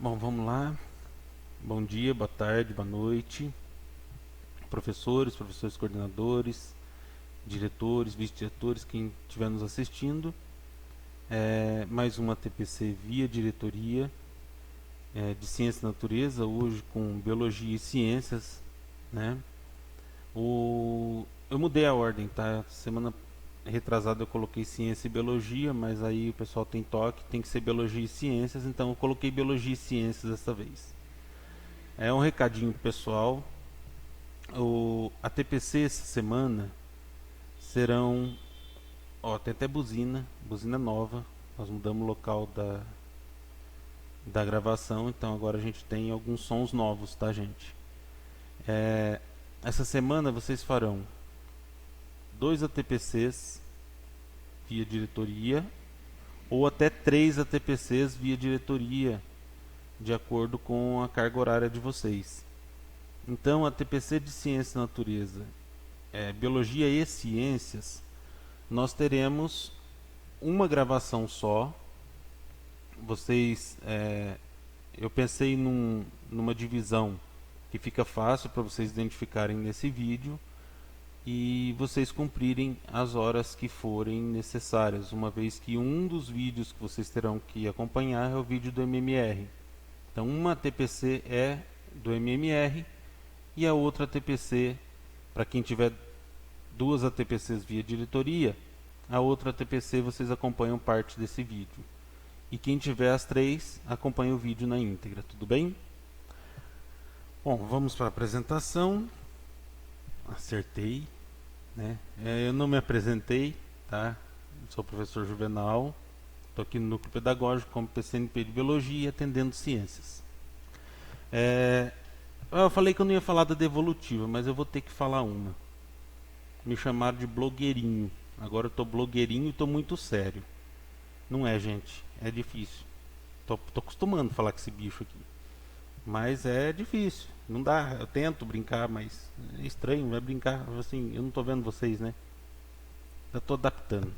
Bom, vamos lá. Bom dia, boa tarde, boa noite. Professores, professores coordenadores, diretores, vice-diretores, quem estiver nos assistindo. Mais uma TPC via diretoria de Ciência e Natureza, hoje com Biologia e Ciências, né? Eu mudei a ordem, tá? Semana retrasada eu coloquei Ciência e Biologia, mas aí o pessoal tem toque, tem que ser Biologia e Ciências, então eu coloquei Biologia e Ciências dessa vez. É um recadinho pessoal. A TPC essa semana serão. Ó, tem até buzina nova. Nós mudamos o local da gravação, então agora a gente tem alguns sons novos, tá, gente? Essa semana vocês farão 2 ATPCs via diretoria ou até 3 ATPCs via diretoria, de acordo com a carga horária de vocês. Então, a TPC de Ciência e Natureza, Biologia e Ciências, nós teremos uma gravação só. Eu pensei numa divisão que fica fácil para vocês identificarem nesse vídeo e vocês cumprirem as horas que forem necessárias, uma vez que um dos vídeos que vocês terão que acompanhar é o vídeo do MMR. Então, uma TPC é do MMR e a outra TPC, para quem tiver 2 ATPCs via diretoria, a outra ATPC vocês acompanham parte desse vídeo. E quem tiver as 3, acompanha o vídeo na íntegra, tudo bem? Bom, vamos para a apresentação. Acertei, né? Eu não me apresentei, tá? Sou o professor Juvenal, estou aqui no Núcleo Pedagógico como PCNP de Biologia e atendendo Ciências. Eu falei que eu não ia falar da devolutiva, mas eu vou ter que falar uma. Me chamaram de blogueirinho. Agora eu tô blogueirinho e tô muito sério. Não é, gente. É difícil. Tô acostumando a falar com esse bicho aqui. Mas é difícil. Não dá. Eu tento brincar, mas é estranho. Vai brincar assim. Eu não tô vendo vocês, né? Eu tô adaptando.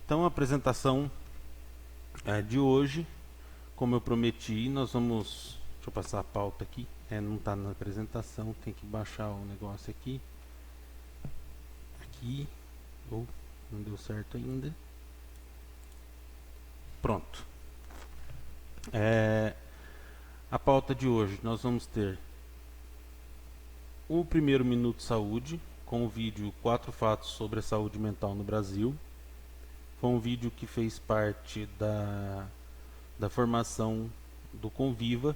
Então a apresentação de hoje, como eu prometi, nós vamos... Deixa eu passar a pauta aqui. Não está na apresentação, tem que baixar o negócio aqui. Não deu certo ainda. Pronto. A pauta de hoje, nós vamos ter o primeiro Minuto Saúde, com o vídeo 4 fatos sobre a saúde mental no Brasil. Foi um vídeo que fez parte da formação do Conviva.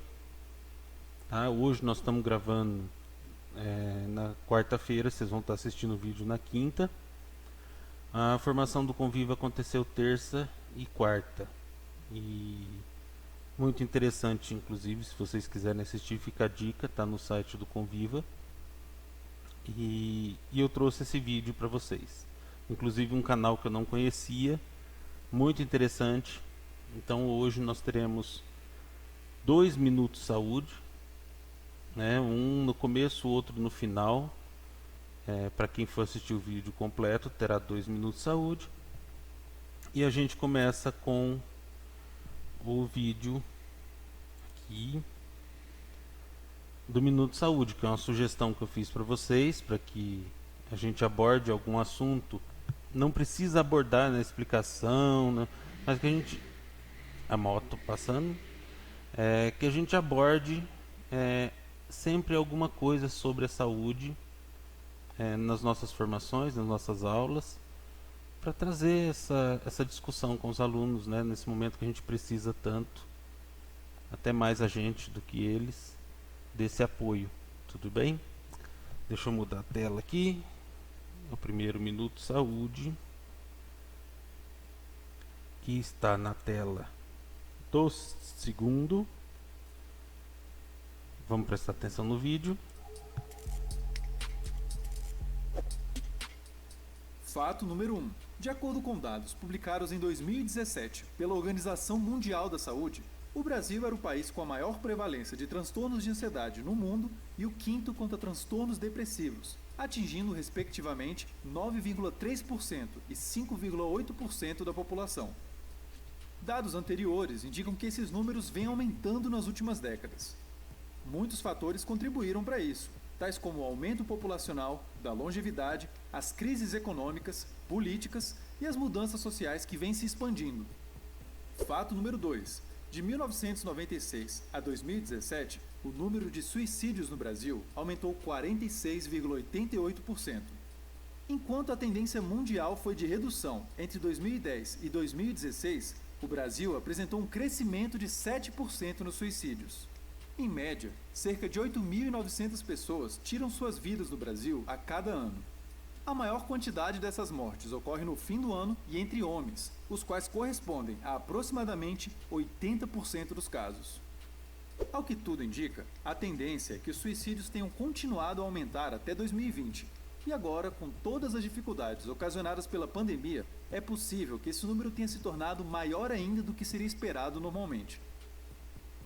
Hoje nós estamos gravando na quarta-feira, vocês vão estar assistindo o vídeo na quinta. A formação do Conviva aconteceu terça e quarta. E muito interessante, inclusive, se vocês quiserem assistir, fica a dica, está no site do Conviva. E eu trouxe esse vídeo para vocês. Inclusive um canal que eu não conhecia, muito interessante. Então hoje nós teremos 2 Minutos Saúde, um no começo, o outro no final. Para quem for assistir o vídeo completo, terá 2 Minutos Saúde. E a gente começa com o vídeo aqui do Minuto Saúde, que é uma sugestão que eu fiz para vocês, para que a gente aborde algum assunto. Não precisa abordar na explicação, né? Mas que a gente... A moto passando. Que a gente aborde sempre alguma coisa sobre a saúde nas nossas formações, nas nossas aulas, para trazer essa discussão com os alunos, né, nesse momento que a gente precisa tanto, até mais a gente do que eles, desse apoio. Tudo bem? Deixa eu mudar a tela aqui. O primeiro Minuto Saúde, que está na tela do segundo. Vamos prestar atenção no vídeo. Fato número 1. De acordo com dados publicados em 2017 pela Organização Mundial da Saúde, o Brasil era o país com a maior prevalência de transtornos de ansiedade no mundo e o quinto quanto a transtornos depressivos, atingindo respectivamente 9,3% e 5,8% da população. Dados anteriores indicam que esses números vêm aumentando nas últimas décadas. Muitos fatores contribuíram para isso, tais como o aumento populacional, da longevidade, as crises econômicas, políticas e as mudanças sociais que vêm se expandindo. Fato número 2. De 1996 a 2017, o número de suicídios no Brasil aumentou 46,88%. Enquanto a tendência mundial foi de redução entre 2010 e 2016, o Brasil apresentou um crescimento de 7% nos suicídios. Em média, cerca de 8.900 pessoas tiram suas vidas no Brasil a cada ano. A maior quantidade dessas mortes ocorre no fim do ano e entre homens, os quais correspondem a aproximadamente 80% dos casos. Ao que tudo indica, a tendência é que os suicídios tenham continuado a aumentar até 2020. E agora, com todas as dificuldades ocasionadas pela pandemia, é possível que esse número tenha se tornado maior ainda do que seria esperado normalmente.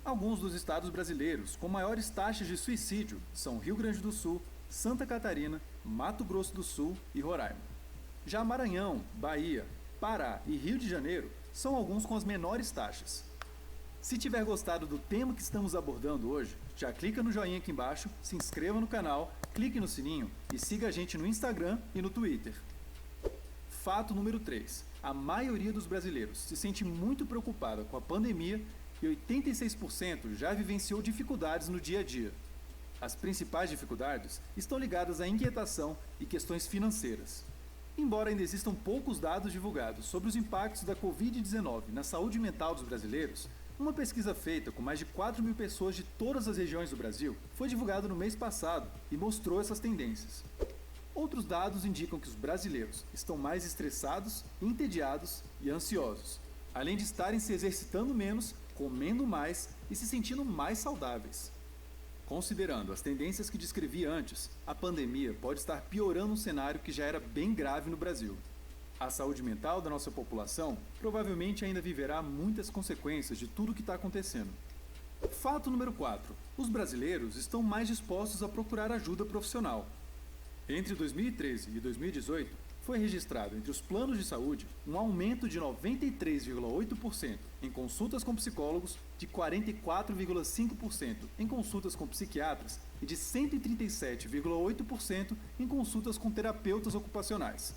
Alguns dos estados brasileiros com maiores taxas de suicídio são Rio Grande do Sul, Santa Catarina, Mato Grosso do Sul e Roraima. Já Maranhão, Bahia, Pará e Rio de Janeiro são alguns com as menores taxas. Se tiver gostado do tema que estamos abordando hoje, já clica no joinha aqui embaixo, se inscreva no canal, clique no sininho e siga a gente no Instagram e no Twitter. Fato número 3. A maioria dos brasileiros se sente muito preocupada com a pandemia e 86% já vivenciou dificuldades no dia a dia. As principais dificuldades estão ligadas à inquietação e questões financeiras. Embora ainda existam poucos dados divulgados sobre os impactos da Covid-19 na saúde mental dos brasileiros, uma pesquisa feita com mais de 4.000 pessoas de todas as regiões do Brasil foi divulgada no mês passado e mostrou essas tendências. Outros dados indicam que os brasileiros estão mais estressados, entediados e ansiosos, além de estarem se exercitando menos, comendo mais e se sentindo mais saudáveis. Considerando as tendências que descrevi antes, a pandemia pode estar piorando um cenário que já era bem grave no Brasil. A saúde mental da nossa população provavelmente ainda viverá muitas consequências de tudo o que está acontecendo. Fato número 4. Os brasileiros estão mais dispostos a procurar ajuda profissional. Entre 2013 e 2018, foi registrado entre os planos de saúde um aumento de 93,8% em consultas com psicólogos, de 44,5% em consultas com psiquiatras e de 137,8% em consultas com terapeutas ocupacionais.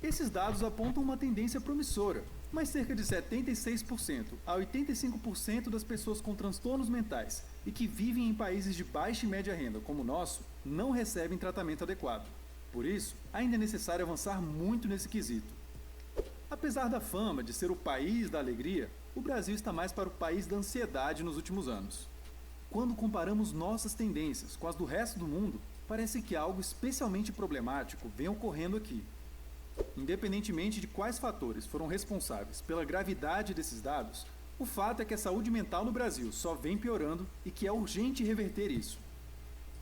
Esses dados apontam uma tendência promissora, mas cerca de 76% a 85% das pessoas com transtornos mentais e que vivem em países de baixa e média renda como o nosso não recebem tratamento adequado. Por isso, ainda é necessário avançar muito nesse quesito. Apesar da fama de ser o país da alegria, o Brasil está mais para o país da ansiedade nos últimos anos. Quando comparamos nossas tendências com as do resto do mundo, parece que algo especialmente problemático vem ocorrendo aqui. Independentemente de quais fatores foram responsáveis pela gravidade desses dados, o fato é que a saúde mental no Brasil só vem piorando e que é urgente reverter isso.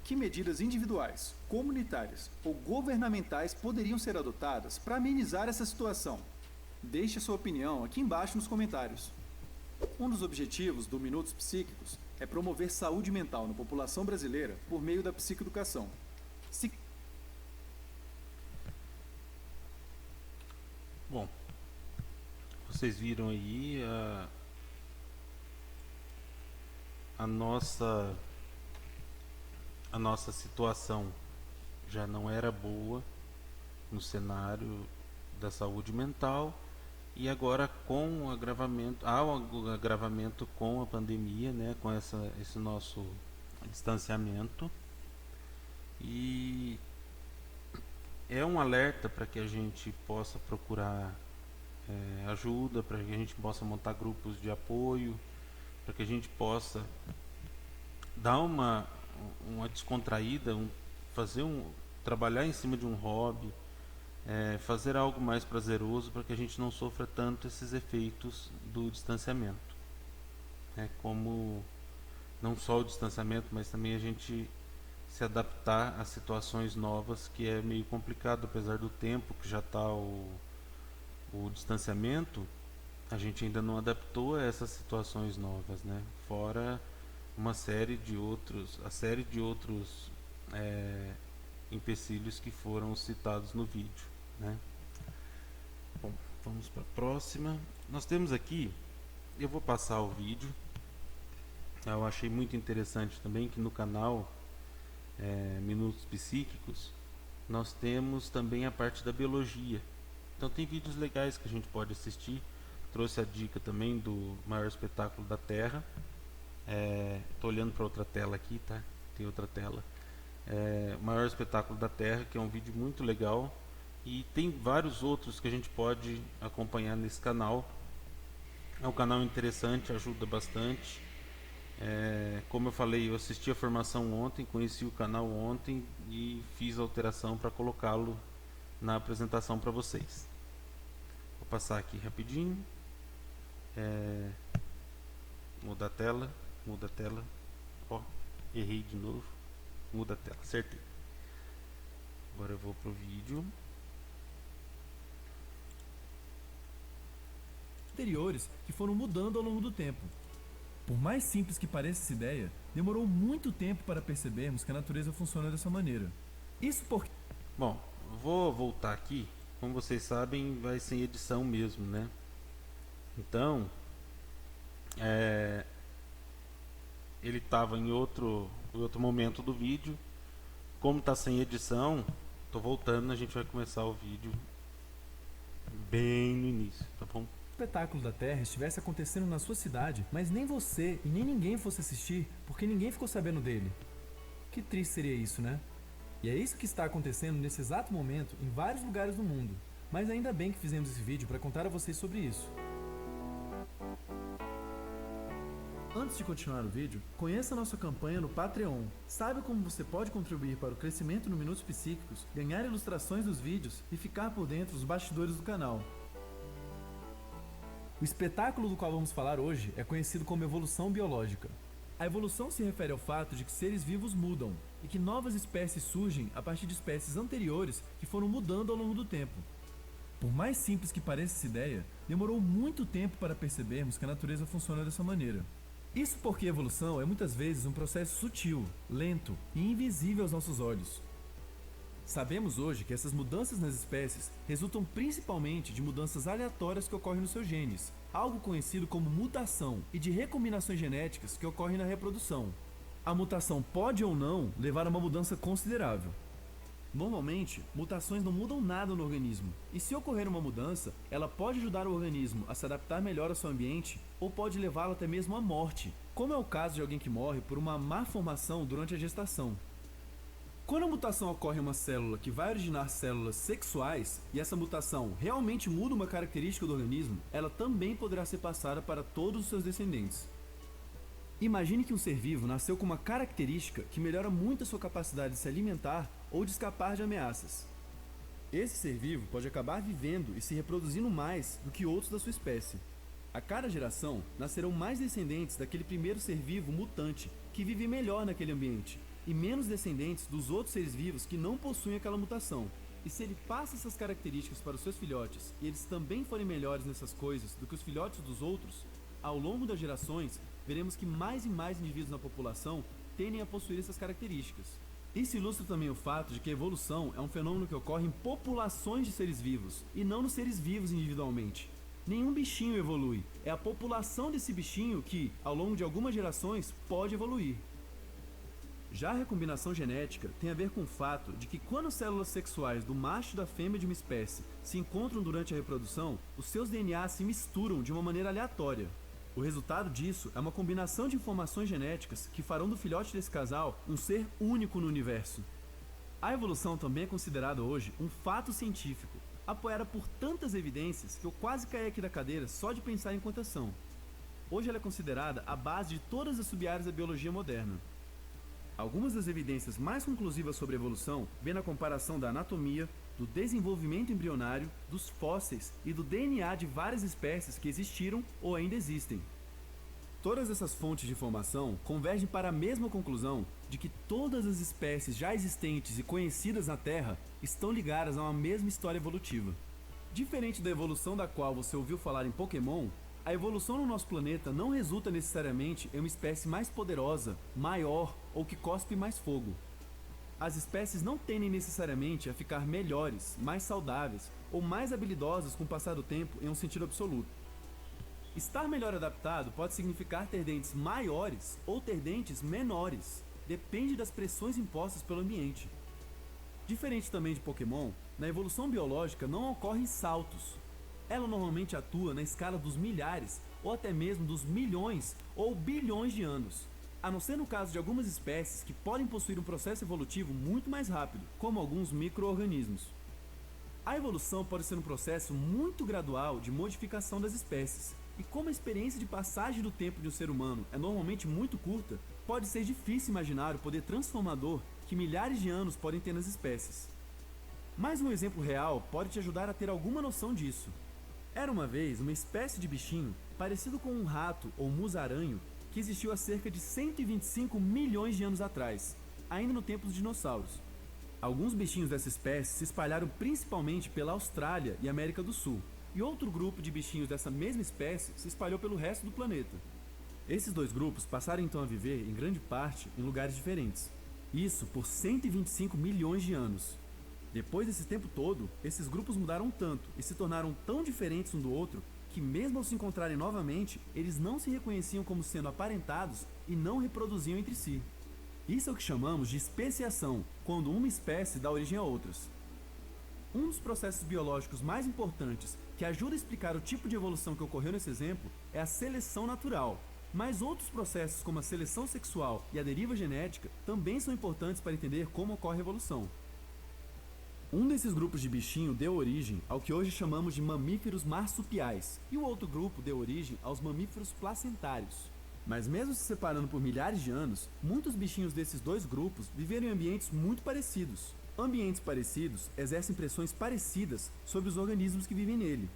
Que medidas individuais, comunitárias ou governamentais poderiam ser adotadas para amenizar essa situação? Deixe a sua opinião aqui embaixo nos comentários. Um dos objetivos do Minutos Psíquicos é promover saúde mental na população brasileira por meio da psicoeducação. Bom, vocês viram aí a nossa situação já não era boa no cenário da saúde mental e agora com o agravamento com a pandemia, né, com esse nosso distanciamento, e é um alerta para que a gente possa procurar ajuda, para que a gente possa montar grupos de apoio, para que a gente possa dar uma descontraída, trabalhar em cima de um hobby, fazer algo mais prazeroso para que a gente não sofra tanto esses efeitos do distanciamento. Como não só o distanciamento, mas também a gente se adaptar a situações novas, que é meio complicado, apesar do tempo que já está o distanciamento, a gente ainda não adaptou a essas situações novas, né? Fora a série de outros empecilhos que foram citados no vídeo, né? Bom, vamos para a próxima. Nós temos aqui eu vou passar o vídeo. Eu achei muito interessante também que no canal Minutos Psíquicos nós temos também a parte da biologia. Então tem vídeos legais que a gente pode assistir. Trouxe a dica também do maior espetáculo da Terra. Estou olhando para outra tela aqui, tá? Tem outra tela. Maior espetáculo da Terra, que é um vídeo muito legal. E tem vários outros que a gente pode acompanhar nesse canal. É um canal interessante, ajuda bastante. Como eu falei, eu assisti a formação ontem, conheci o canal ontem e fiz a alteração para colocá-lo na apresentação para vocês. Vou passar aqui rapidinho. Muda a tela. Ó, errei de novo. Muda a tela, acertei. Agora eu vou pro vídeo. Anteriores que foram mudando ao longo do tempo. Por mais simples que pareça essa ideia, demorou muito tempo para percebermos que a natureza funciona dessa maneira. Isso porque... Bom, vou voltar aqui. Como vocês sabem, vai sem edição mesmo, né? Então, ele estava em outro momento do vídeo. Como está sem edição, estou voltando, a gente vai começar o vídeo bem no início, tá bom? o espetáculo da Terra estivesse acontecendo na sua cidade, mas nem você e nem ninguém fosse assistir, porque ninguém ficou sabendo dele. Que triste seria isso, né? E é isso que está acontecendo nesse exato momento em vários lugares do mundo. Mas ainda bem que fizemos esse vídeo para contar a vocês sobre isso. Antes de continuar o vídeo, conheça a nossa campanha no Patreon. Saiba como você pode contribuir para o crescimento no Minutos Psíquicos, ganhar ilustrações dos vídeos e ficar por dentro dos bastidores do canal. O espetáculo do qual vamos falar hoje é conhecido como evolução biológica. A evolução se refere ao fato de que seres vivos mudam e que novas espécies surgem a partir de espécies anteriores que foram mudando ao longo do tempo. Por mais simples que pareça essa ideia, demorou muito tempo para percebermos que a natureza funciona dessa maneira. Isso porque a evolução é muitas vezes um processo sutil, lento e invisível aos nossos olhos. Sabemos hoje que essas mudanças nas espécies resultam principalmente de mudanças aleatórias que ocorrem nos seus genes, algo conhecido como mutação, e de recombinações genéticas que ocorrem na reprodução. A mutação pode ou não levar a uma mudança considerável. Normalmente, mutações não mudam nada no organismo, e se ocorrer uma mudança, ela pode ajudar o organismo a se adaptar melhor ao seu ambiente ou pode levá-lo até mesmo à morte, como é o caso de alguém que morre por uma má formação durante a gestação. Quando a mutação ocorre em uma célula que vai originar células sexuais, e essa mutação realmente muda uma característica do organismo, ela também poderá ser passada para todos os seus descendentes. Imagine que um ser vivo nasceu com uma característica que melhora muito a sua capacidade de se alimentar ou de escapar de ameaças. Esse ser vivo pode acabar vivendo e se reproduzindo mais do que outros da sua espécie. A cada geração, nascerão mais descendentes daquele primeiro ser vivo mutante que vive melhor naquele ambiente, e menos descendentes dos outros seres vivos que não possuem aquela mutação. E se ele passa essas características para os seus filhotes e eles também forem melhores nessas coisas do que os filhotes dos outros, ao longo das gerações, veremos que mais e mais indivíduos na população tendem a possuir essas características. Isso ilustra também o fato de que a evolução é um fenômeno que ocorre em populações de seres vivos, e não nos seres vivos individualmente. Nenhum bichinho evolui, é a população desse bichinho que, ao longo de algumas gerações, pode evoluir. Já a recombinação genética tem a ver com o fato de que quando células sexuais do macho e da fêmea de uma espécie se encontram durante a reprodução, os seus DNAs se misturam de uma maneira aleatória. O resultado disso é uma combinação de informações genéticas que farão do filhote desse casal um ser único no universo. A evolução também é considerada hoje um fato científico, apoiada por tantas evidências que eu quase caí aqui da cadeira só de pensar em quantas são. Hoje ela é considerada a base de todas as sub-áreas da biologia moderna. Algumas das evidências mais conclusivas sobre a evolução vêm na comparação da anatomia, do desenvolvimento embrionário, dos fósseis e do DNA de várias espécies que existiram ou ainda existem. Todas essas fontes de informação convergem para a mesma conclusão de que todas as espécies já existentes e conhecidas na Terra estão ligadas a uma mesma história evolutiva. Diferente da evolução da qual você ouviu falar em Pokémon, a evolução no nosso planeta não resulta necessariamente em uma espécie mais poderosa, maior ou que cospe mais fogo. As espécies não tendem necessariamente a ficar melhores, mais saudáveis ou mais habilidosas com o passar do tempo em um sentido absoluto. Estar melhor adaptado pode significar ter dentes maiores ou ter dentes menores. Depende das pressões impostas pelo ambiente. Diferente também de Pokémon, na evolução biológica não ocorrem saltos. Ela normalmente atua na escala dos milhares ou até mesmo dos milhões ou bilhões de anos, a não ser no caso de algumas espécies que podem possuir um processo evolutivo muito mais rápido, como alguns micro-organismos. A evolução pode ser um processo muito gradual de modificação das espécies, e como a experiência de passagem do tempo de um ser humano é normalmente muito curta, pode ser difícil imaginar o poder transformador que milhares de anos podem ter nas espécies. Mas um exemplo real pode te ajudar a ter alguma noção disso. Era uma vez uma espécie de bichinho parecido com um rato ou musaranho que existiu há cerca de 125 milhões de anos atrás, ainda no tempo dos dinossauros. Alguns bichinhos dessa espécie se espalharam principalmente pela Austrália e América do Sul, e outro grupo de bichinhos dessa mesma espécie se espalhou pelo resto do planeta. Esses dois grupos passaram então a viver, em grande parte, em lugares diferentes. Isso por 125 milhões de anos. Depois desse tempo todo, esses grupos mudaram tanto e se tornaram tão diferentes um do outro que, mesmo ao se encontrarem novamente, eles não se reconheciam como sendo aparentados e não reproduziam entre si. Isso é o que chamamos de especiação, quando uma espécie dá origem a outras. Um dos processos biológicos mais importantes que ajuda a explicar o tipo de evolução que ocorreu nesse exemplo é a seleção natural, mas outros processos como a seleção sexual e a deriva genética também são importantes para entender como ocorre a evolução. Um desses grupos de bichinho deu origem ao que hoje chamamos de mamíferos marsupiais, e o outro grupo deu origem aos mamíferos placentários. Mas mesmo se separando por milhares de anos, muitos bichinhos desses dois grupos viveram em ambientes muito parecidos. Ambientes parecidos exercem pressões parecidas sobre os organismos que vivem nele.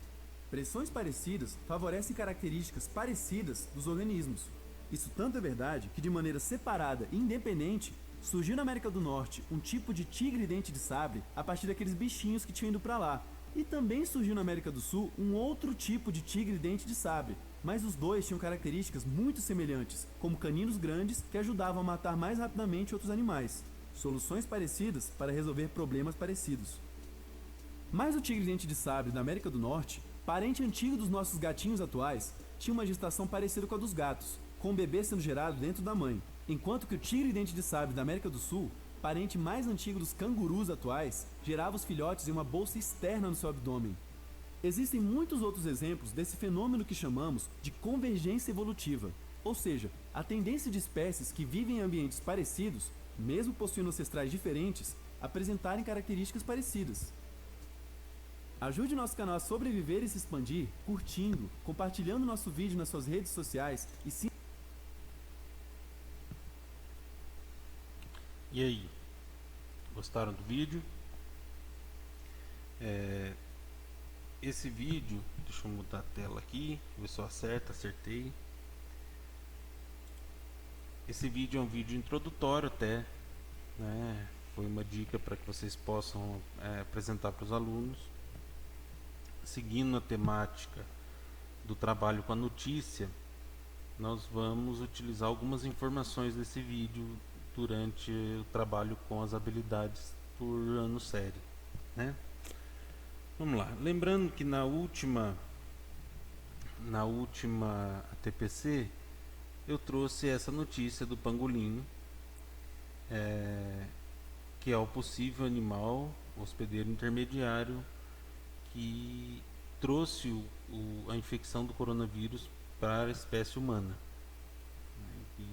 Pressões parecidas favorecem características parecidas dos organismos. Isso tanto é verdade que, de maneira separada e independente, surgiu na América do Norte um tipo de tigre-dente de sabre a partir daqueles bichinhos que tinham ido para lá. E também surgiu na América do Sul um outro tipo de tigre-dente de sabre, mas os dois tinham características muito semelhantes, como caninos grandes que ajudavam a matar mais rapidamente outros animais. Soluções parecidas para resolver problemas parecidos. Mas o tigre-dente de sabre da América do Norte, parente antigo dos nossos gatinhos atuais, tinha uma gestação parecida com a dos gatos, com o bebê sendo gerado dentro da mãe. Enquanto que o tigre-dente de sabre da América do Sul, parente mais antigo dos cangurus atuais, gerava os filhotes em uma bolsa externa no seu abdômen. Existem muitos outros exemplos desse fenômeno que chamamos de convergência evolutiva, ou seja, a tendência de espécies que vivem em ambientes parecidos, mesmo possuindo ancestrais diferentes, apresentarem características parecidas. Ajude nosso canal a sobreviver e se expandir, curtindo, compartilhando nosso vídeo nas suas redes sociais e se... E aí, gostaram do vídeo? Esse vídeo, deixa eu mudar a tela aqui, ver se eu acertei. Esse vídeo é um vídeo introdutório até, né? Foi uma dica para que vocês possam apresentar para os alunos. Seguindo a temática do trabalho com a notícia, nós vamos utilizar algumas informações desse vídeo durante o trabalho com as habilidades por ano série, né? Vamos lá. Lembrando que na última ATPC eu trouxe essa notícia do pangolim, que é o possível animal hospedeiro intermediário que trouxe a infecção do coronavírus para a espécie humana, né? E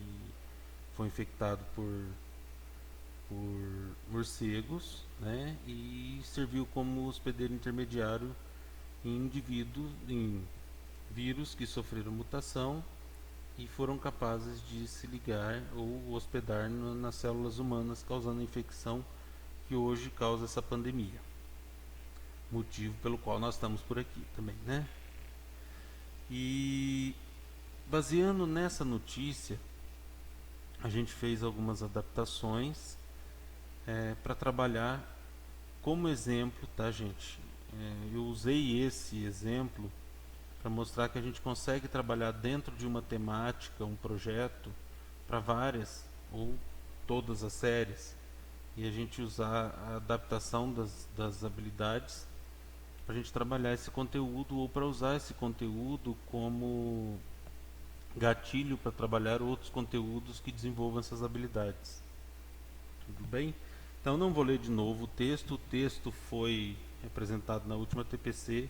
foi infectado por morcegos, né? E serviu como hospedeiro intermediário em vírus que sofreram mutação e foram capazes de se ligar ou hospedar nas células humanas, causando a infecção que hoje causa essa pandemia. Motivo pelo qual nós estamos por aqui também, né? E baseando nessa notícia, a gente fez algumas adaptações para trabalhar como exemplo, tá, gente? Eu usei esse exemplo para mostrar que a gente consegue trabalhar dentro de uma temática, um projeto, para várias ou todas as séries, e a gente usar a adaptação das habilidades para a gente trabalhar esse conteúdo ou para usar esse conteúdo como gatilho para trabalhar outros conteúdos que desenvolvam essas habilidades. Tudo bem? Então não vou ler de novo o texto foi apresentado na última TPC,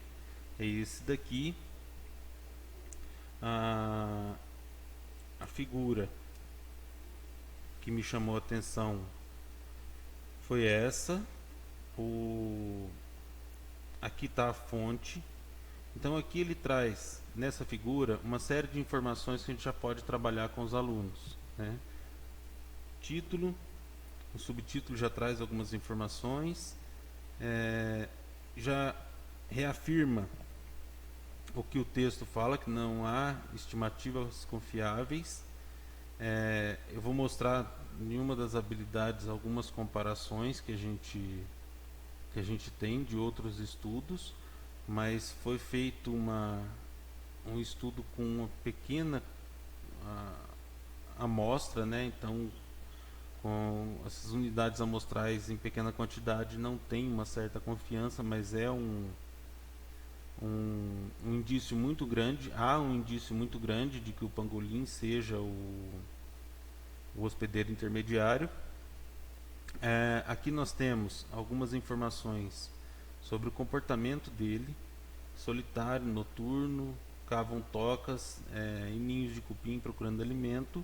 é esse daqui. A figura que me chamou a atenção foi essa. Aqui está a fonte. Então aqui ele traz nessa figura uma série de informações que a gente já pode trabalhar com os alunos, né? Título, o subtítulo já traz algumas informações, já reafirma o que o texto fala, que não há estimativas confiáveis. Eu vou mostrar em uma das habilidades algumas comparações que a gente tem de outros estudos, mas foi feito um estudo com uma pequena amostra, né? Então, com essas unidades amostrais em pequena quantidade não tem uma certa confiança, mas é um indício muito grande, há um indício muito grande de que o pangolim seja o hospedeiro intermediário. Aqui nós temos algumas informações sobre o comportamento dele: solitário, noturno, cavam tocas em ninhos de cupim procurando alimento,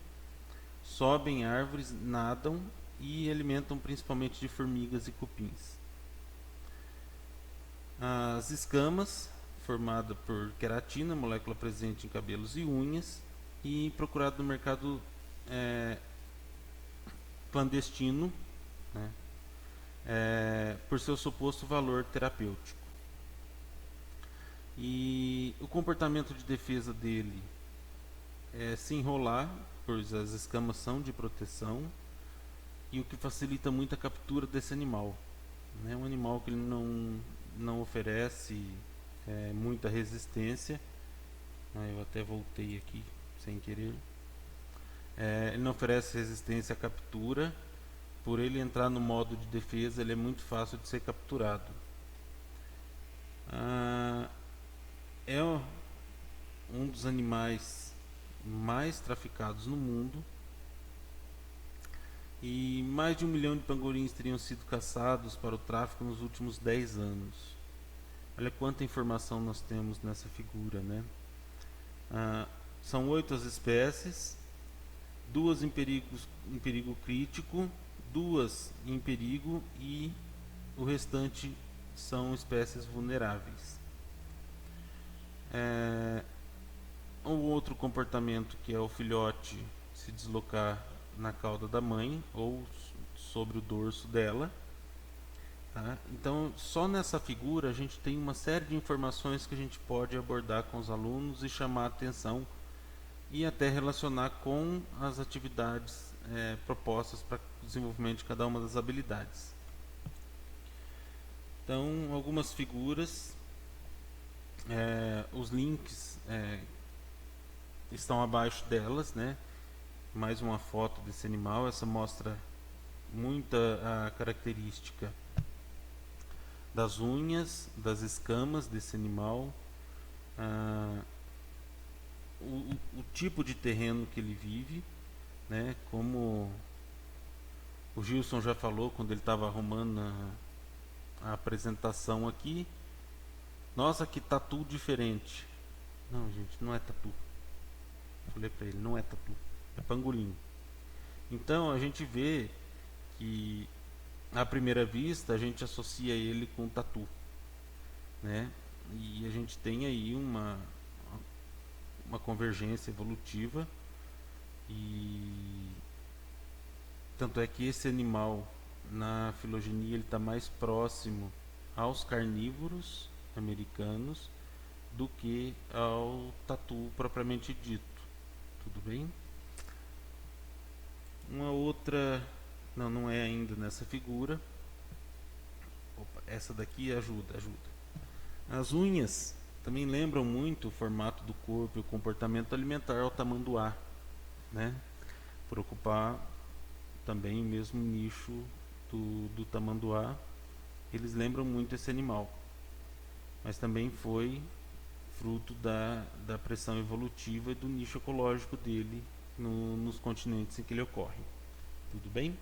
sobem árvores, nadam e alimentam principalmente de formigas e cupins. As escamas, formada por queratina, molécula presente em cabelos e unhas, e procurado no mercado clandestino, né, por seu suposto valor terapêutico. E o comportamento de defesa dele é se enrolar, pois as escamas são de proteção, e o que facilita muito a captura desse animal. É um animal que ele não oferece muita resistência. Eu até voltei aqui sem querer. Ele não oferece resistência à captura. Por ele entrar no modo de defesa, ele é muito fácil de ser capturado. É um dos animais mais traficados no mundo, e mais de 1 milhão de pangolins teriam sido caçados para o tráfico nos últimos 10 anos. Olha quanta informação nós temos nessa figura, né? São 8 as espécies, 2 em perigo crítico, 2 em perigo, e o restante são espécies vulneráveis. Um outro comportamento, que é o filhote se deslocar na cauda da mãe ou sobre o dorso dela. Tá? Então, só nessa figura a gente tem uma série de informações que a gente pode abordar com os alunos e chamar a atenção e até relacionar com as atividades propostas para o desenvolvimento de cada uma das habilidades. Então, algumas figuras, os links estão abaixo delas, né? Mais uma foto desse animal. Essa mostra muita a característica das unhas, das escamas desse animal, o tipo de terreno que ele vive, né? Como o Gilson já falou quando ele estava arrumando a apresentação aqui. Nossa, que tatu diferente. Não, gente, não é tatu. Falei para ele, não é tatu, é pangolim. Então a gente vê que à primeira vista a gente associa ele com tatu, né? E a gente tem aí uma convergência evolutiva, e tanto é que esse animal na filogenia ele está mais próximo aos carnívoros americanos do que ao tatu propriamente dito. Tudo bem? Uma outra, não é ainda nessa figura. Opa, essa daqui ajuda. As unhas também lembram muito o formato do corpo e o comportamento alimentar ao tamanduá, né? Por ocupar também o mesmo nicho do tamanduá, eles lembram muito esse animal. mas também foi fruto da pressão evolutiva e do nicho ecológico dele nos continentes em que ele ocorre. Tudo bem?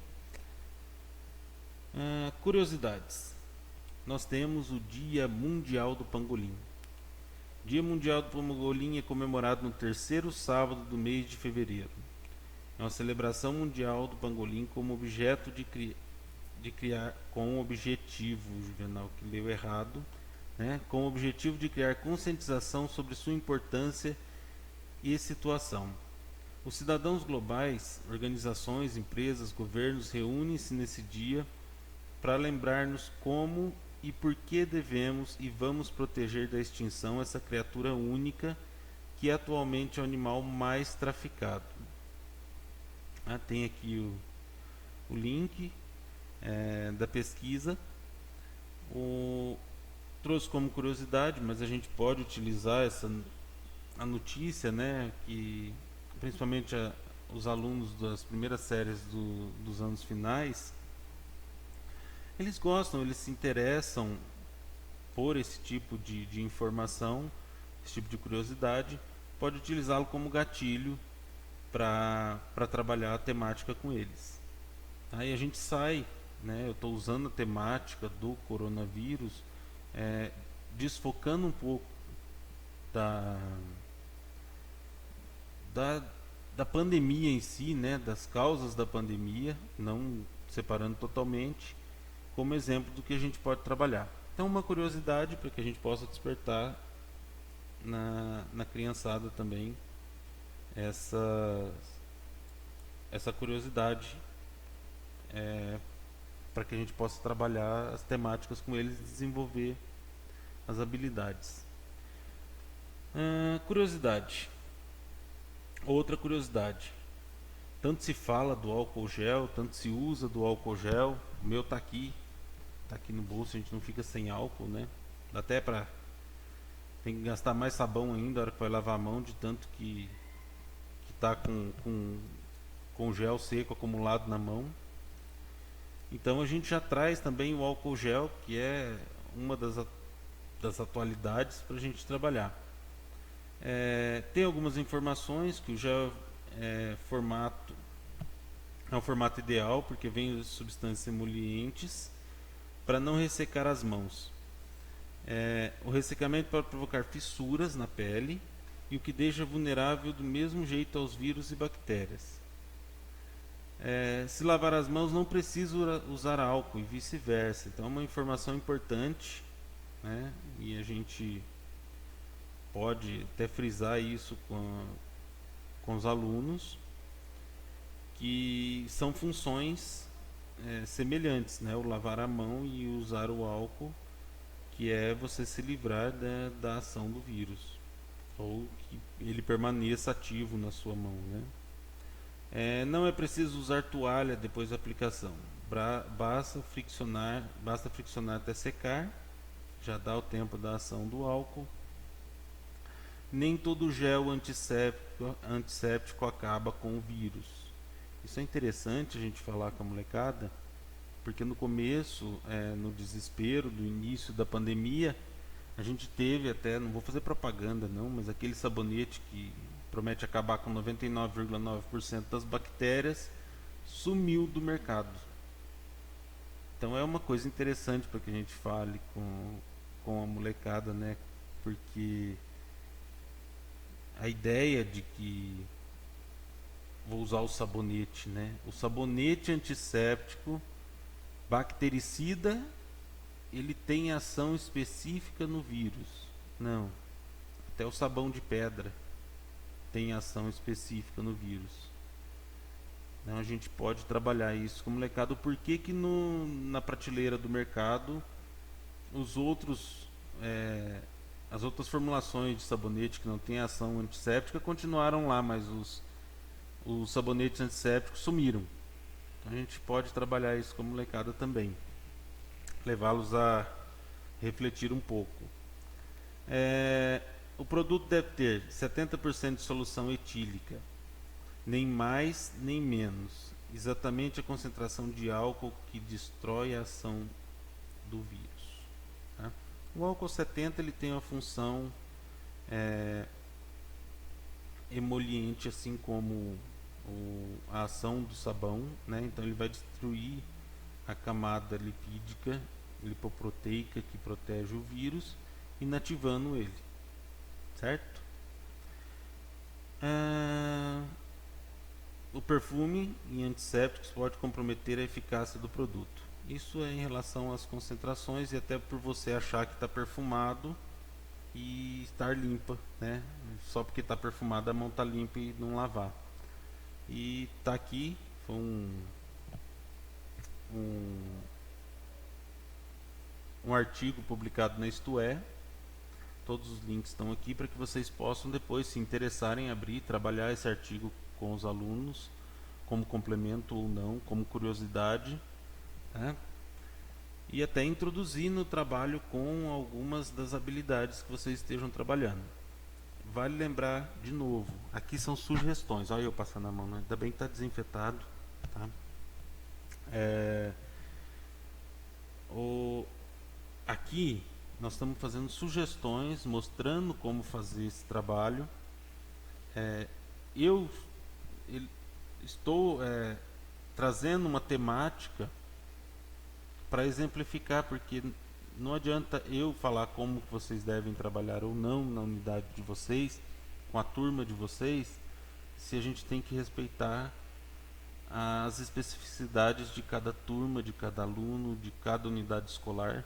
Curiosidades. Nós temos o Dia Mundial do Pangolim. O Dia Mundial do Pangolim é comemorado no terceiro sábado do mês de fevereiro. É uma celebração mundial do pangolim como objeto de criar, com o objetivo, o Juvenal que leu errado, né, com o objetivo de criar conscientização sobre sua importância e situação. Os cidadãos globais, organizações, empresas, governos reúnem-se nesse dia para lembrar-nos como e por que devemos e vamos proteger da extinção essa criatura única que atualmente é o animal mais traficado. Tem aqui o link da pesquisa. Trouxe como curiosidade, mas a gente pode utilizar a notícia, né, que principalmente os alunos das primeiras séries dos anos finais, eles gostam, eles se interessam por esse tipo de informação, esse tipo de curiosidade, pode utilizá-lo como gatilho para trabalhar a temática com eles. Aí a gente sai, né, eu estou usando a temática do coronavírus, desfocando um pouco da pandemia em si, né, das causas da pandemia, não separando totalmente, como exemplo do que a gente pode trabalhar. Então, uma curiosidade para que a gente possa despertar na criançada também essa curiosidade, para que a gente possa trabalhar as temáticas com eles e desenvolver as habilidades. Curiosidade. Outra curiosidade. Tanto se fala do álcool gel, tanto se usa do álcool gel. O meu tá aqui no bolso, a gente não fica sem álcool, né? Dá até tem que gastar mais sabão ainda na hora que vai lavar a mão, de tanto que tá com gel seco acumulado na mão. Então a gente já traz também o álcool gel, que é uma das atualidades para a gente trabalhar. Tem algumas informações que o gel é um formato ideal, porque vem substâncias emolientes para não ressecar as mãos. O ressecamento pode provocar fissuras na pele, e o que deixa vulnerável do mesmo jeito aos vírus e bactérias. Se lavar as mãos não precisa usar álcool e vice-versa. Então é uma informação importante, né? E a gente pode até frisar isso com os alunos, que são funções semelhantes, né? O lavar a mão e usar o álcool, que é você se livrar da ação do vírus, ou que ele permaneça ativo na sua mão, né? Não é preciso usar toalha depois da aplicação. Basta friccionar até secar, já dá o tempo da ação do álcool. Nem todo gel antisséptico acaba com o vírus. Isso é interessante a gente falar com a molecada, porque no começo, no desespero do início da pandemia, a gente teve até, não vou fazer propaganda não, mas aquele sabonete que promete acabar com 99,9% das bactérias, sumiu do mercado. Então é uma coisa interessante para que a gente fale com a molecada, né? Porque a ideia de que vou usar o sabonete, né? O sabonete antisséptico bactericida, ele tem ação específica no vírus? Não. Até o sabão de pedra tem ação específica no vírus. Então a gente pode trabalhar isso com o molecado. Por que na prateleira do mercado as outras formulações de sabonete que não tem ação antisséptica continuaram lá, mas os sabonetes antissépticos sumiram? Então a gente pode trabalhar isso com a molecada também, levá-los a refletir um pouco. O produto deve ter 70% de solução etílica, nem mais nem menos, exatamente a concentração de álcool que destrói a ação do vírus, tá? O álcool 70 ele tem uma função emoliente, assim como a ação do sabão, né? Então ele vai destruir a camada lipídica, lipoproteica que protege o vírus, inativando ele, certo? O perfume em antissépticos pode comprometer a eficácia do produto. Isso é em relação às concentrações e até por você achar que está perfumado e estar limpa, né? Só porque está perfumado a mão está limpa e não lavar. E está aqui, foi um artigo publicado na Isto É. Todos os links estão aqui para que vocês possam depois se interessarem em abrir e trabalhar esse artigo com os alunos, como complemento ou não, como curiosidade, né? E até introduzir no trabalho com algumas das habilidades que vocês estejam trabalhando. Vale lembrar de novo, aqui são sugestões. Olha eu passando a mão, né? Ainda bem que está desinfetado, tá? Aqui nós estamos fazendo sugestões, mostrando como fazer esse trabalho. Eu estou trazendo uma temática para exemplificar, porque não adianta eu falar como vocês devem trabalhar ou não na unidade de vocês, com a turma de vocês, se a gente tem que respeitar as especificidades de cada turma, de cada aluno, de cada unidade escolar.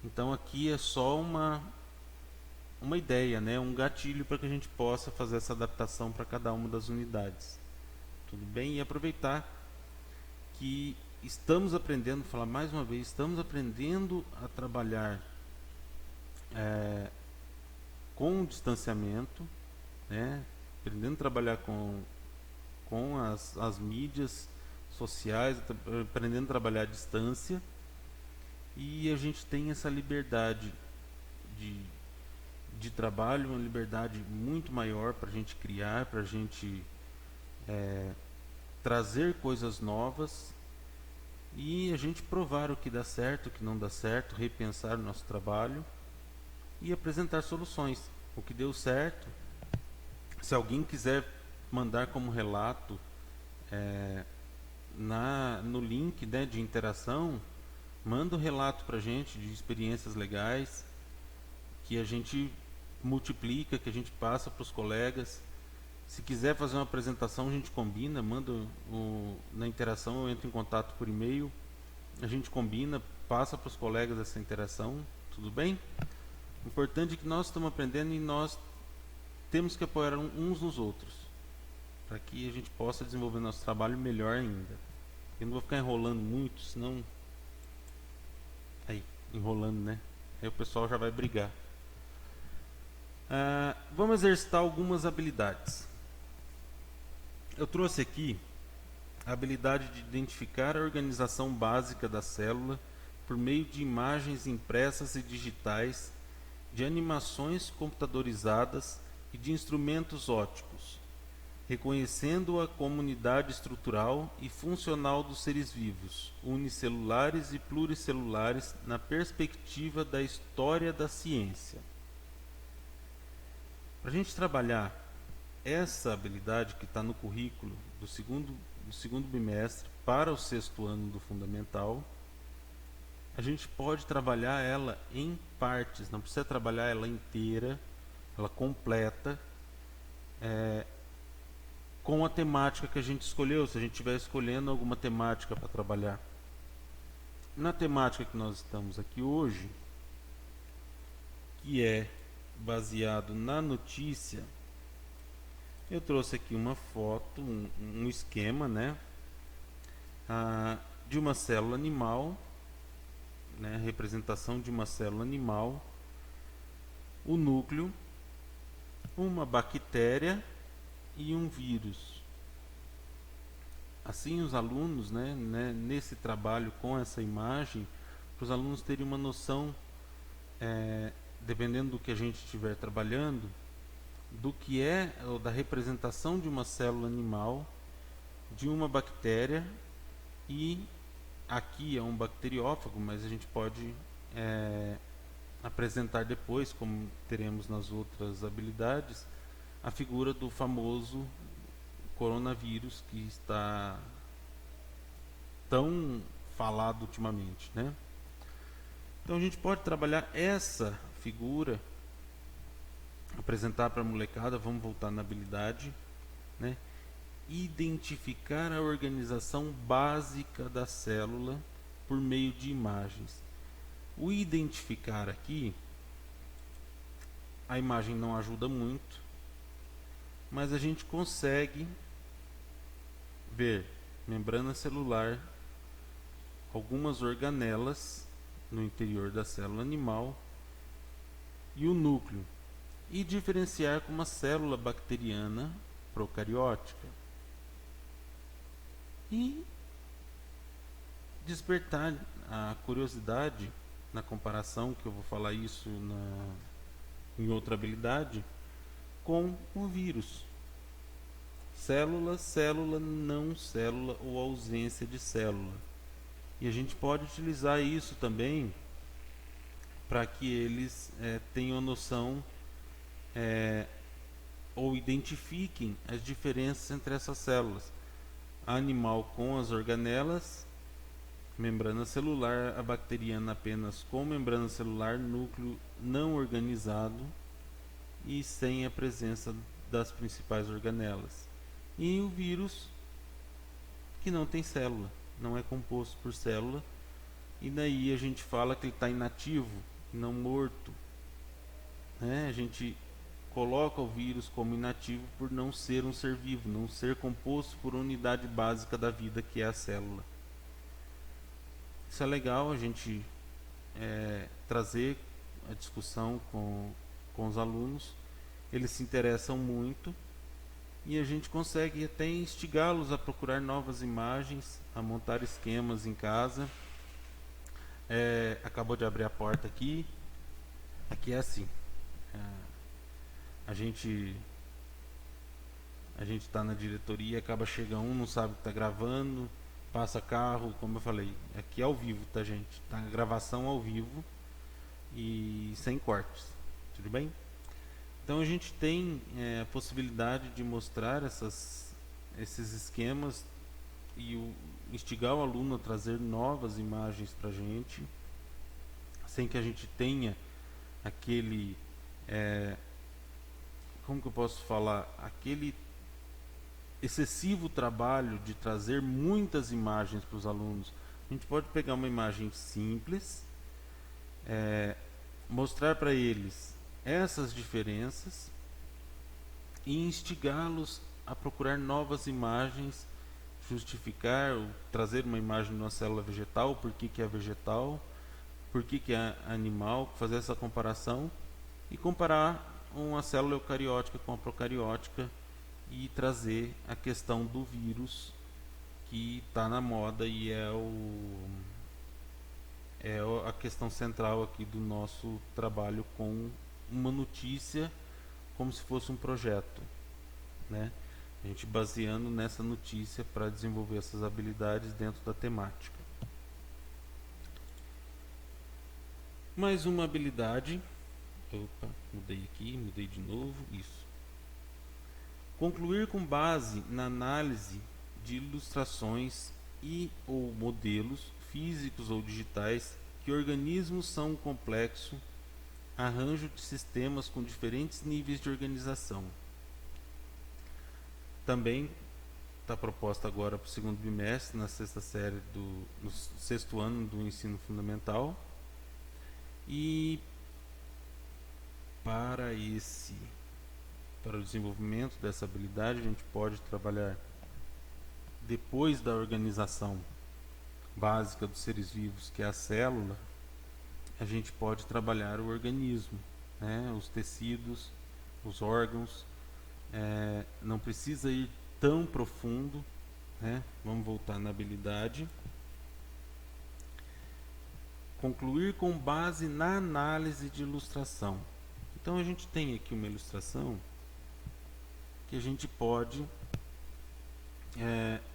Então aqui é só uma ideia, né? Um gatilho para que a gente possa fazer essa adaptação para cada uma das unidades. Tudo bem? E aproveitar que estamos aprendendo, falar mais uma vez, estamos aprendendo a trabalhar com o distanciamento, né? Aprendendo a trabalhar com as mídias sociais, aprendendo a trabalhar à distância, e a gente tem essa liberdade de trabalho, uma liberdade muito maior para a gente criar, para a gente trazer coisas novas e a gente provar o que dá certo, o que não dá certo, repensar o nosso trabalho e apresentar soluções. O que deu certo, se alguém quiser mandar como relato no link, né, de interação, manda um relato para a gente de experiências legais que a gente multiplica, que a gente passa para os colegas. Se quiser fazer uma apresentação, a gente combina, manda na interação, eu entro em contato por e-mail, a gente combina, passa para os colegas essa interação, tudo bem? O importante é que nós estamos aprendendo e nós temos que apoiar uns nos outros, para que a gente possa desenvolver nosso trabalho melhor ainda. Eu não vou ficar enrolando muito, senão... Aí, enrolando, né? Aí o pessoal já vai brigar. Vamos exercitar algumas habilidades. Eu trouxe aqui a habilidade de identificar a organização básica da célula por meio de imagens impressas e digitais, de animações computadorizadas e de instrumentos ópticos, reconhecendo a comunidade estrutural e funcional dos seres vivos, unicelulares e pluricelulares, na perspectiva da história da ciência. Para a gente trabalhar essa habilidade que está no currículo do segundo bimestre para o 6º ano do fundamental, a gente pode trabalhar ela em partes, não precisa trabalhar ela inteira, ela completa, com a temática que a gente escolheu, se a gente estiver escolhendo alguma temática para trabalhar. Na temática que nós estamos aqui hoje, que é baseado na notícia, eu trouxe aqui uma foto, um esquema, né, de uma célula animal, né, representação de uma célula animal, o núcleo, uma bactéria e um vírus. Assim, os alunos, né, nesse trabalho com essa imagem, para os alunos terem uma noção, dependendo do que a gente estiver trabalhando, do que é, ou da representação de uma célula animal, de uma bactéria, e aqui é um bacteriófago, mas a gente pode apresentar depois, como teremos nas outras habilidades, a figura do famoso coronavírus que está tão falado ultimamente, né? Então a gente pode trabalhar essa figura, apresentar para a molecada, vamos voltar na habilidade, né? Identificar a organização básica da célula por meio de imagens. O identificar aqui, a imagem não ajuda muito, mas a gente consegue ver membrana celular, algumas organelas no interior da célula animal e o núcleo, e diferenciar com uma célula bacteriana procariótica e despertar a curiosidade na comparação, que eu vou falar isso em outra habilidade, com o vírus. Célula, célula, não célula ou ausência de célula. E a gente pode utilizar isso também para que eles tenham noção ou identifiquem as diferenças entre essas células. A animal com as organelas, membrana celular, a bacteriana apenas com membrana celular, núcleo não organizado e sem a presença das principais organelas. E o vírus, que não tem célula, não é composto por célula, e daí a gente fala que ele está inativo, não morto, né? A gente coloca o vírus como inativo por não ser um ser vivo, não ser composto por unidade básica da vida, que é a célula. Isso é legal a gente trazer a discussão com os alunos. Eles se interessam muito e a gente consegue até instigá-los a procurar novas imagens, a montar esquemas em casa. Acabou de abrir a porta aqui. Aqui é assim. A gente está na diretoria, acaba chega um, não sabe que está gravando, passa carro, como eu falei, aqui é ao vivo, tá, gente? Tá a gravação ao vivo e sem cortes, tudo bem? Então a gente tem a possibilidade de mostrar esses esquemas e instigar o aluno a trazer novas imagens para a gente, sem que a gente tenha aquele, como que eu posso falar, aquele excessivo trabalho de trazer muitas imagens para os alunos. A gente pode pegar uma imagem simples, mostrar para eles essas diferenças e instigá-los a procurar novas imagens, justificar, trazer uma imagem de uma célula vegetal, por que é vegetal, por que é animal, fazer essa comparação e comparar uma célula eucariótica com a procariótica e trazer a questão do vírus, que está na moda e é a questão central aqui do nosso trabalho, com uma notícia como se fosse um projeto, né? A gente baseando nessa notícia para desenvolver essas habilidades dentro da temática. Mais uma habilidade. Opa, mudei aqui, mudei de novo. Isso. Concluir com base na análise de ilustrações e ou modelos físicos ou digitais que organismos são um complexo arranjo de sistemas com diferentes níveis de organização. Também está proposta agora para o segundo bimestre, na sexta série no sexto ano do ensino fundamental. E para o desenvolvimento dessa habilidade, a gente pode trabalhar, depois da organização básica dos seres vivos, que é a célula, a gente pode trabalhar o organismo, né? Os tecidos, os órgãos. Não precisa ir tão profundo, né? Vamos voltar na habilidade. Concluir com base na análise de ilustração. Então a gente tem aqui uma ilustração que a gente pode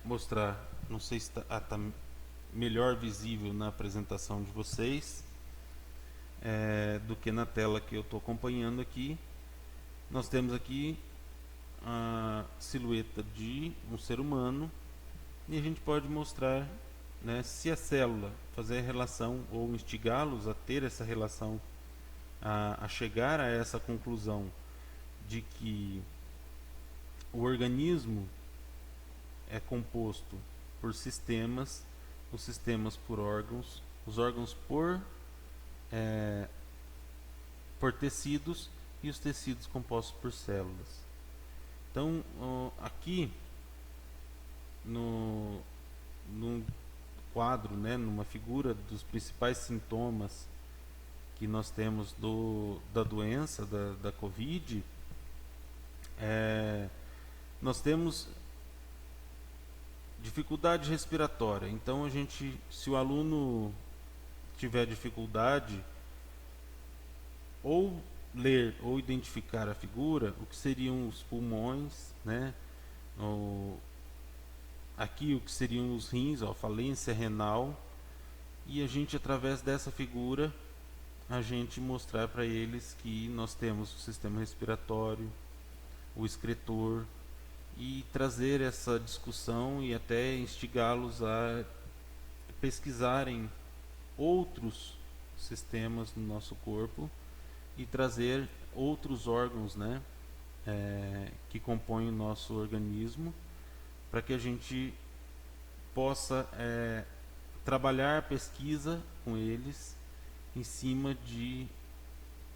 mostrar. Não sei se está melhor visível na apresentação de vocês. do que na tela que eu estou acompanhando aqui. Nós temos aqui a silhueta de um ser humano e a gente pode mostrar, né, se a célula fazer a relação ou instigá-los a ter essa relação, a chegar a essa conclusão de que o organismo é composto por sistemas, os sistemas por órgãos, os órgãos por tecidos e os tecidos compostos por células. Então, aqui no quadro, né, numa figura dos principais sintomas que nós temos da doença, da Covid, nós temos dificuldade respiratória. Então, se o aluno tiver dificuldade ou ler ou identificar a figura, o que seriam os pulmões, né? Aqui o que seriam os rins, a falência renal, e a gente, através dessa figura, a gente mostrar para eles que nós temos o sistema respiratório, o excretor, e trazer essa discussão e até instigá-los a pesquisarem outros sistemas no nosso corpo e trazer outros órgãos, né, que compõem o nosso organismo, para que a gente possa trabalhar a pesquisa com eles em cima de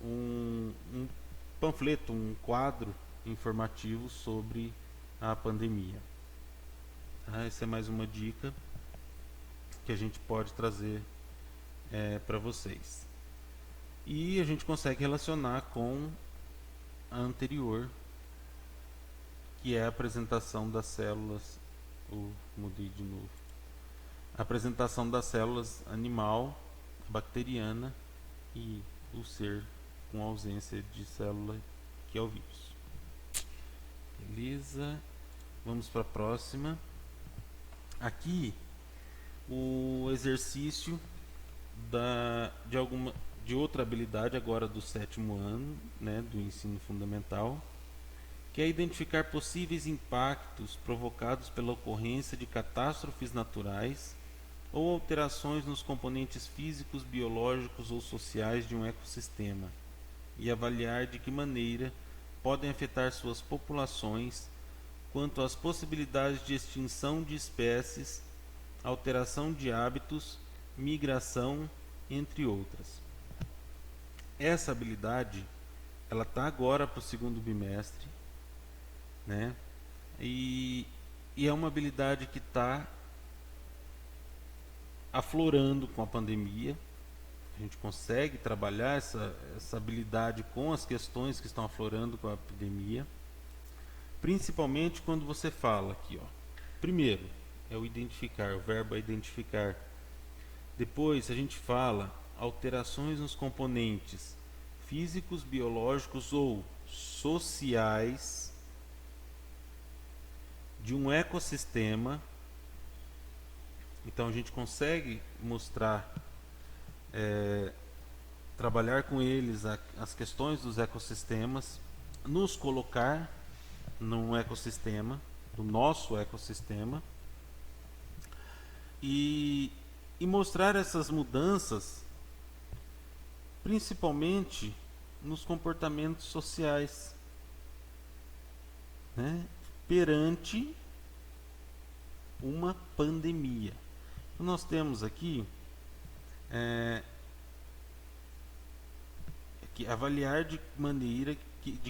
um panfleto, um quadro informativo sobre a pandemia. Essa é mais uma dica que a gente pode trazer para vocês. E a gente consegue relacionar com a anterior, que é a apresentação das células. Mudei de novo. A apresentação das células animal, bacteriana e o ser com ausência de célula, que é o vírus. Beleza. Vamos para a próxima. Aqui o exercício de outra habilidade agora do 7º ano, né, do ensino fundamental, que é identificar possíveis impactos provocados pela ocorrência de catástrofes naturais ou alterações nos componentes físicos, biológicos ou sociais de um ecossistema e avaliar de que maneira podem afetar suas populações quanto às possibilidades de extinção de espécies, alteração de hábitos, migração, entre outras. Essa habilidade, ela está agora para o 2º bimestre, né? E é uma habilidade que está aflorando com a pandemia. A gente consegue trabalhar essa habilidade com as questões que estão aflorando com a epidemia, principalmente quando você fala aqui, ó. Primeiro é o identificar, o verbo é identificar. Depois a gente fala alterações nos componentes físicos, biológicos ou sociais de um ecossistema. Então a gente consegue mostrar, trabalhar com eles as questões dos ecossistemas, nos colocar num ecossistema, do nosso ecossistema, e mostrar essas mudanças, principalmente nos comportamentos sociais, né, perante uma pandemia. Então, nós temos aqui que avaliar de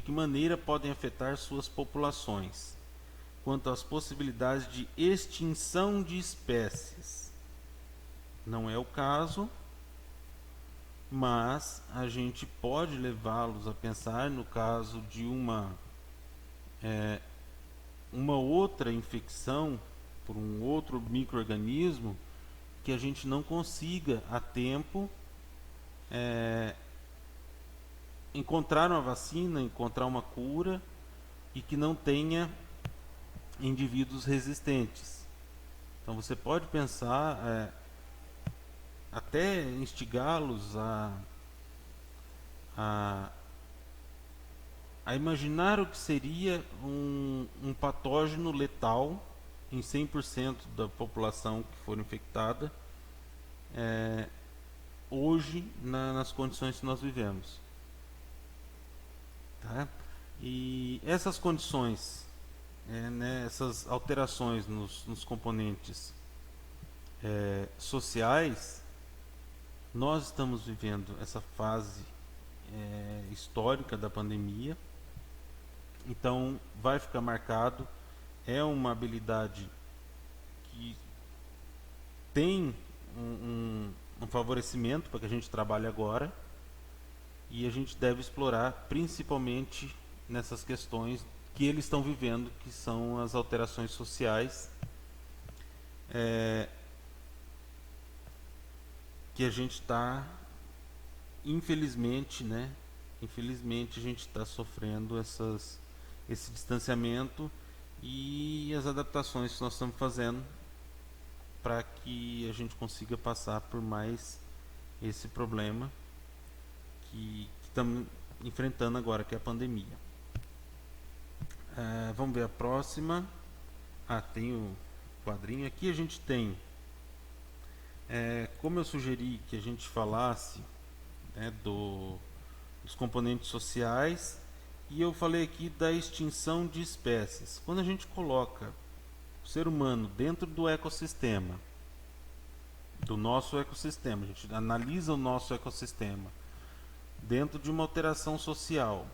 que maneira podem afetar suas populações, quanto às possibilidades de extinção de espécies. Não é o caso, mas a gente pode levá-los a pensar no caso de uma outra infecção por um outro micro-organismo que a gente não consiga a tempo encontrar uma vacina, encontrar uma cura e que não tenha indivíduos resistentes. Então você pode pensar até instigá-los a, a imaginar o que seria um patógeno letal em 100% da população que for infectada hoje nas condições que nós vivemos. Tá? E essas condições, essas alterações nos componentes sociais, nós estamos vivendo essa fase histórica da pandemia, então vai ficar marcado, é uma habilidade que tem um favorecimento para que a gente trabalhe agora, e a gente deve explorar principalmente nessas questões que eles estão vivendo, que são as alterações sociais, que a gente está, infelizmente, infelizmente a gente está sofrendo esse distanciamento e as adaptações que nós estamos fazendo para que a gente consiga passar por mais esse problema que estamos enfrentando agora, que é a pandemia. Vamos ver a próxima. Tem o quadrinho aqui. A gente tem, como eu sugeri que a gente falasse dos componentes sociais, e eu falei aqui da extinção de espécies. Quando a gente coloca o ser humano dentro do ecossistema, do nosso ecossistema, a gente analisa o nosso ecossistema dentro de uma alteração social,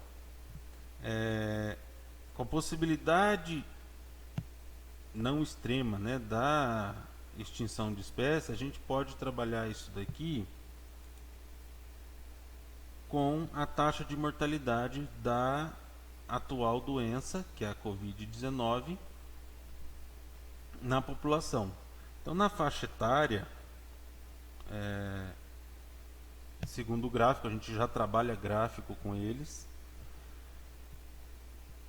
com a possibilidade não extrema, da extinção de espécies, a gente pode trabalhar isso daqui com a taxa de mortalidade da atual doença, que é a Covid-19, na população. Então, na faixa etária, segundo o gráfico, a gente já trabalha gráfico com eles,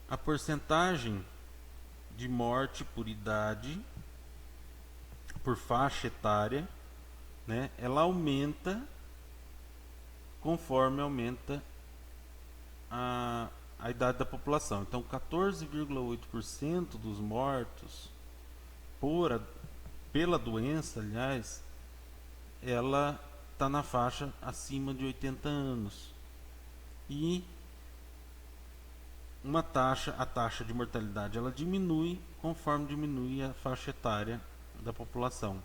a porcentagem de morte por idade, por faixa etária, ela aumenta conforme aumenta a idade da população. Então, 14,8% dos mortos pela doença, aliás, ela está na faixa acima de 80 anos. E a taxa de mortalidade ela diminui conforme diminui a faixa etária da população.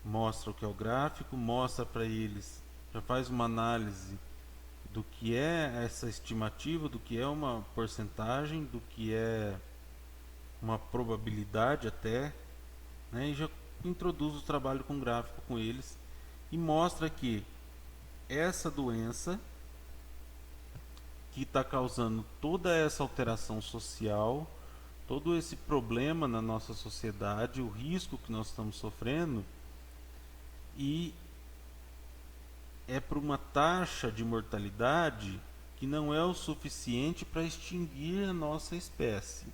Mostra o que é o gráfico, mostra para eles, já faz uma análise do que é essa estimativa, do que é uma porcentagem, do que é uma probabilidade até, e já introduz o trabalho com gráfico com eles e mostra que essa doença que está causando toda essa alteração social, todo esse problema na nossa sociedade, o risco que nós estamos sofrendo, e é por uma taxa de mortalidade que não é o suficiente para extinguir a nossa espécie,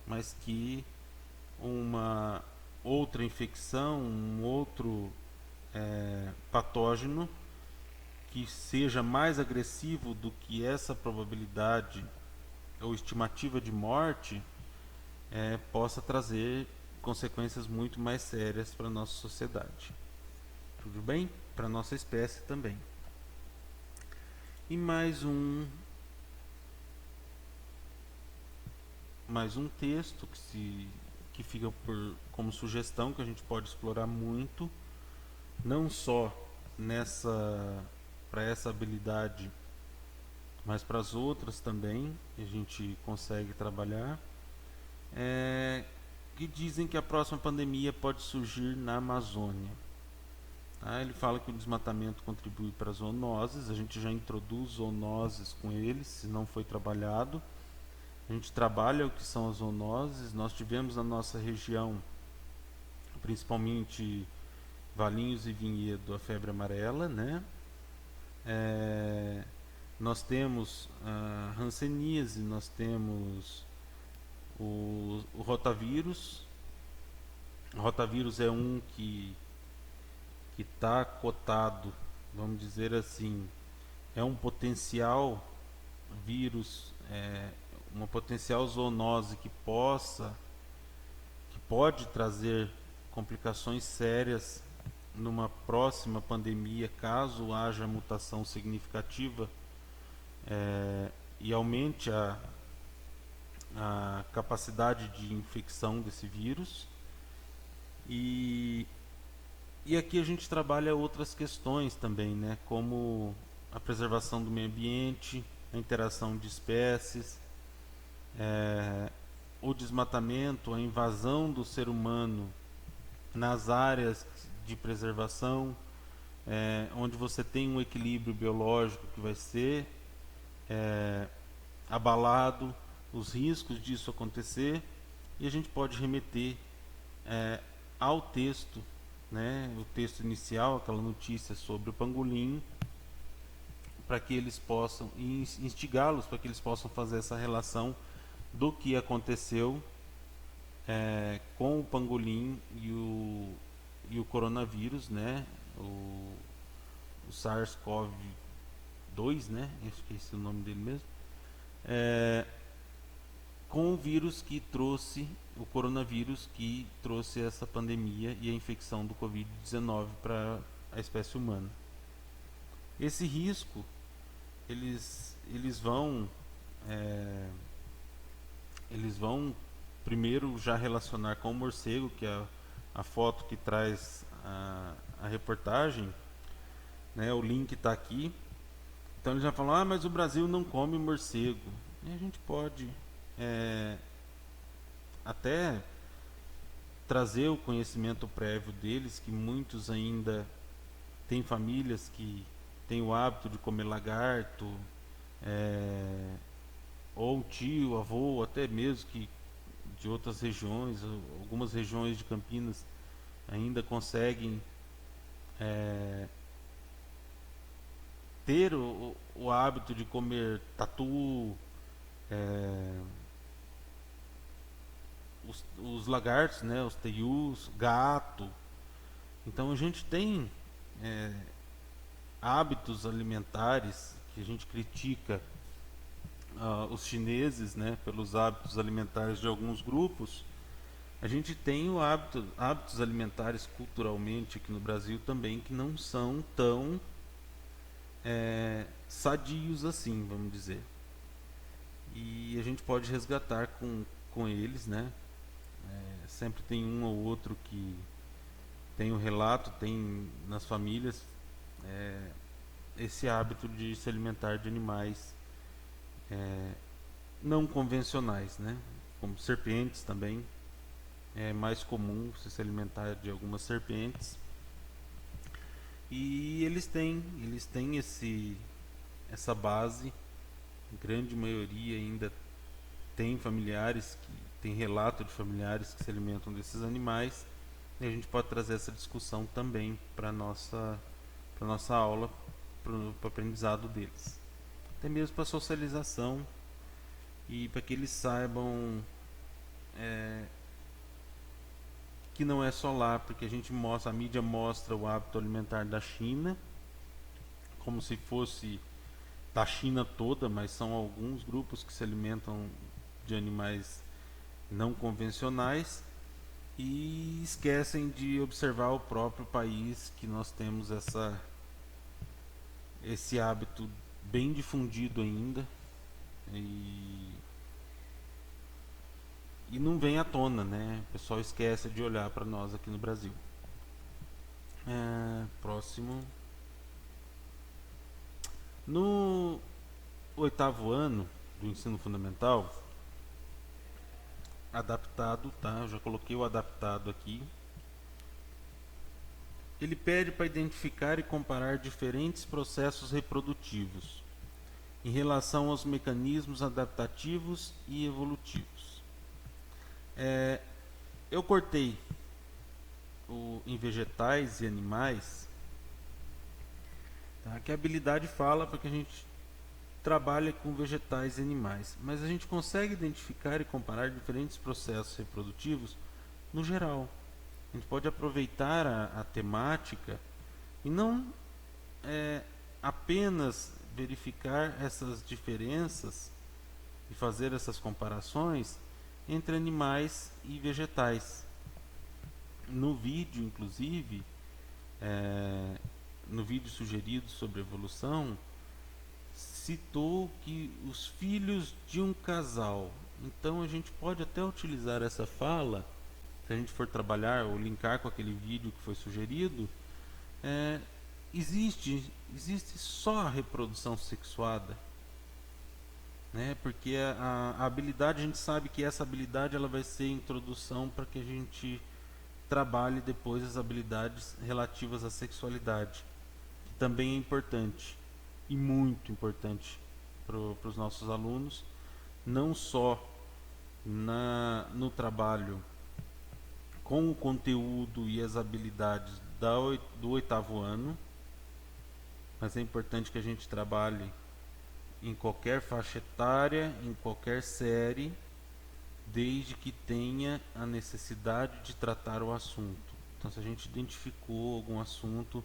mas que uma outra infecção, um outro patógeno que seja mais agressivo do que essa probabilidade ou estimativa de morte possa trazer consequências muito mais sérias para a nossa sociedade. Tudo bem? Para a nossa espécie também. E mais um texto que fica como sugestão, que a gente pode explorar muito, não só para essa habilidade, mas para as outras também, que a gente consegue trabalhar, que dizem que a próxima pandemia pode surgir na Amazônia. Ele fala que o desmatamento contribui para zoonoses, a gente já introduz zoonoses com eles, se não foi trabalhado. A gente trabalha o que são as zoonoses. Nós tivemos na nossa região, principalmente Valinhos e Vinhedo, a febre amarela, nós temos a hanseníase, nós temos o rotavírus. O rotavírus é um que está cotado, vamos dizer assim, é um potencial vírus, uma potencial zoonose que pode trazer complicações sérias numa próxima pandemia, caso haja mutação significativa e aumente a capacidade de infecção desse vírus. E aqui a gente trabalha outras questões também, né, como a preservação do meio ambiente, a interação de espécies, o desmatamento, a invasão do ser humano nas áreas de preservação, onde você tem um equilíbrio biológico que vai ser abalado, os riscos disso acontecer, e a gente pode remeter ao texto, né, o texto inicial, aquela notícia sobre o pangolim, para que eles possam instigá-los, para que eles possam fazer essa relação do que aconteceu com o pangolim e o coronavírus, né, o SARS-CoV-2, né, acho que esse é o nome dele mesmo, com o vírus que trouxe, o coronavírus que trouxe essa pandemia e a infecção do Covid-19 para a espécie humana. Esse risco, eles vão primeiro já relacionar com o morcego, que é a foto que traz a reportagem, né, o link está aqui. Então eles já falam, mas o Brasil não come morcego. E a gente pode até trazer o conhecimento prévio deles, que muitos ainda têm famílias que têm o hábito de comer lagarto, ou tio, avô, até mesmo que de outras regiões, algumas regiões de Campinas ainda conseguem ter o hábito de comer tatu, os lagartos, né, os teius, gato. Então a gente tem hábitos alimentares que a gente critica os chineses, né, pelos hábitos alimentares de alguns grupos. A gente tem hábitos alimentares culturalmente aqui no Brasil também que não são tão sadios assim, vamos dizer. E a gente pode resgatar com eles, né? Sempre tem um ou outro que tem um relato, tem nas famílias esse hábito de se alimentar de animais não convencionais, né? Como serpentes também. É mais comum se alimentar de algumas serpentes. E eles têm essa base. A grande maioria ainda tem familiares, tem relato de familiares que se alimentam desses animais. E a gente pode trazer essa discussão também para nossa aula, para o aprendizado deles. Até mesmo para a socialização e para que eles saibam que não é só lá, porque a mídia mostra o hábito alimentar da China como se fosse da China toda, mas são alguns grupos que se alimentam de animais não convencionais e esquecem de observar o próprio país, que nós temos esse hábito bem difundido ainda e não vem à tona, né? O pessoal esquece de olhar para nós aqui no Brasil. Próximo. No 8º ano do ensino fundamental, adaptado, tá? Eu já coloquei o adaptado aqui. Ele pede para identificar e comparar diferentes processos reprodutivos em relação aos mecanismos adaptativos e evolutivos. Eu cortei em vegetais e animais, tá? Que a habilidade fala porque a gente trabalha com vegetais e animais, mas a gente consegue identificar e comparar diferentes processos reprodutivos no geral. A gente pode aproveitar a temática e não apenas verificar essas diferenças e fazer essas comparações entre animais e vegetais. No vídeo, inclusive, no vídeo sugerido sobre evolução, citou que os filhos de um casal. Então a gente pode até utilizar essa fala, se a gente for trabalhar ou linkar com aquele vídeo que foi sugerido. Existe só a reprodução sexuada, né? Porque a habilidade, a gente sabe que essa habilidade ela vai ser introdução para que a gente trabalhe depois as habilidades relativas à sexualidade, que também é importante e muito importante para os nossos alunos, não só no trabalho com o conteúdo e as habilidades do 8º ano, mas é importante que a gente trabalhe em qualquer faixa etária, em qualquer série, desde que tenha a necessidade de tratar o assunto. Então, se a gente identificou algum assunto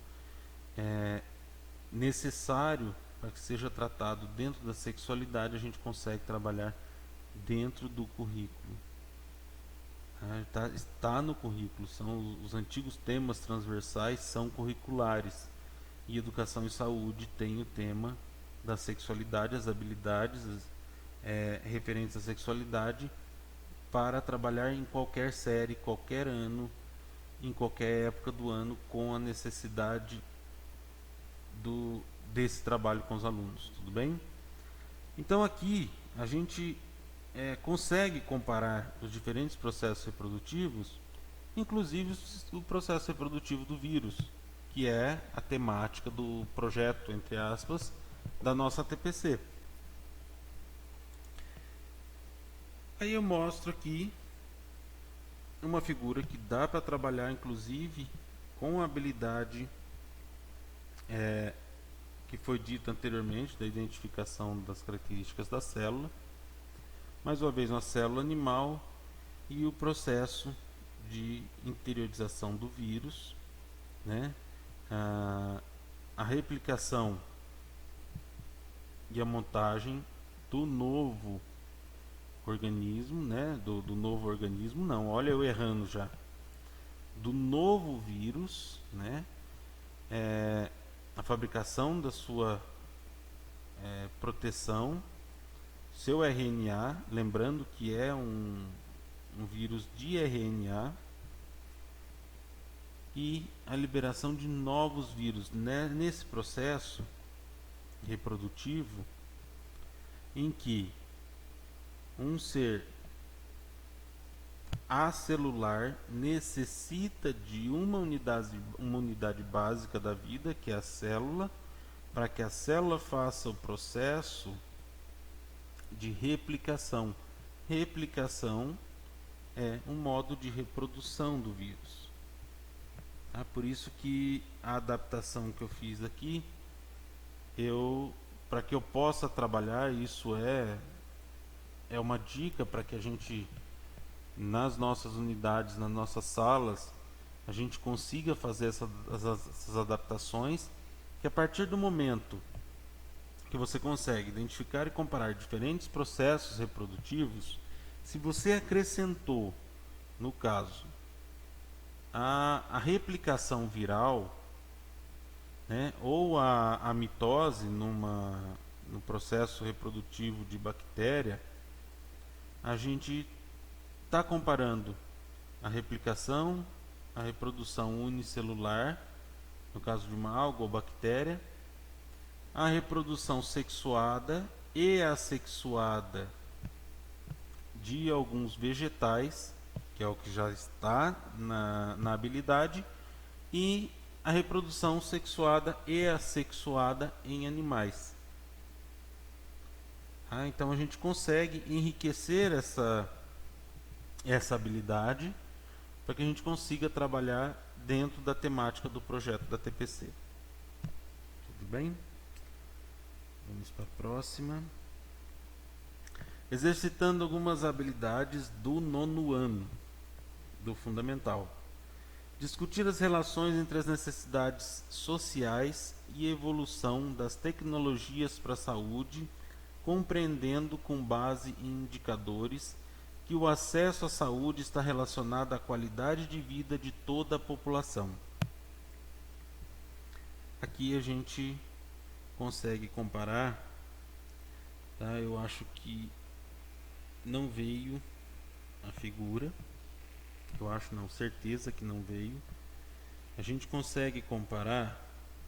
necessário para que seja tratado dentro da sexualidade, a gente consegue trabalhar dentro do currículo. Está no currículo, são os antigos temas transversais, são curriculares. E Educação e Saúde tem o tema da sexualidade, as habilidades referentes à sexualidade, para trabalhar em qualquer série, qualquer ano, em qualquer época do ano, com a necessidade desse trabalho com os alunos. Tudo bem? Então aqui a gente consegue comparar os diferentes processos reprodutivos, inclusive o processo reprodutivo do vírus, que é a temática do projeto, entre aspas, da nossa TPC. Aí eu mostro aqui uma figura que dá para trabalhar, inclusive, com a habilidade que foi dita anteriormente, da identificação das características da célula. Mais uma vez, uma célula animal e o processo de interiorização do vírus, né? A replicação e a montagem do novo organismo, né? Do novo organismo, não, olha eu errando já. Do novo vírus, né? A fabricação da sua proteção, seu RNA, lembrando que é um vírus de RNA, e a liberação de novos vírus, né? Nesse processo reprodutivo, em que um ser acelular necessita de uma unidade básica da vida, que é a célula, para que a célula faça o processo de replicação. Replicação é um modo de reprodução do vírus. Por isso que a adaptação que eu fiz aqui, para que eu possa trabalhar, isso é uma dica para que a gente, nas nossas unidades, nas nossas salas, a gente consiga fazer essas adaptações, que a partir do momento que você consegue identificar e comparar diferentes processos reprodutivos, se você acrescentou, no caso, a replicação viral, né, ou a mitose no processo reprodutivo de bactéria, a gente está comparando a replicação, a reprodução unicelular, no caso de uma alga ou bactéria, a reprodução sexuada e assexuada de alguns vegetais, que é o que já está na habilidade, e a reprodução sexuada e assexuada em animais. Então a gente consegue enriquecer essa habilidade para que a gente consiga trabalhar dentro da temática do projeto da TPC. Tudo bem? Vamos para a próxima. Exercitando algumas habilidades do 9º ano do fundamental. Discutir as relações entre as necessidades sociais e a evolução das tecnologias para a saúde, compreendendo com base em indicadores que o acesso à saúde está relacionado à qualidade de vida de toda a população. Aqui a gente consegue comparar, tá? Eu acho que não veio a figura, eu acho não, certeza que não veio. A gente consegue comparar,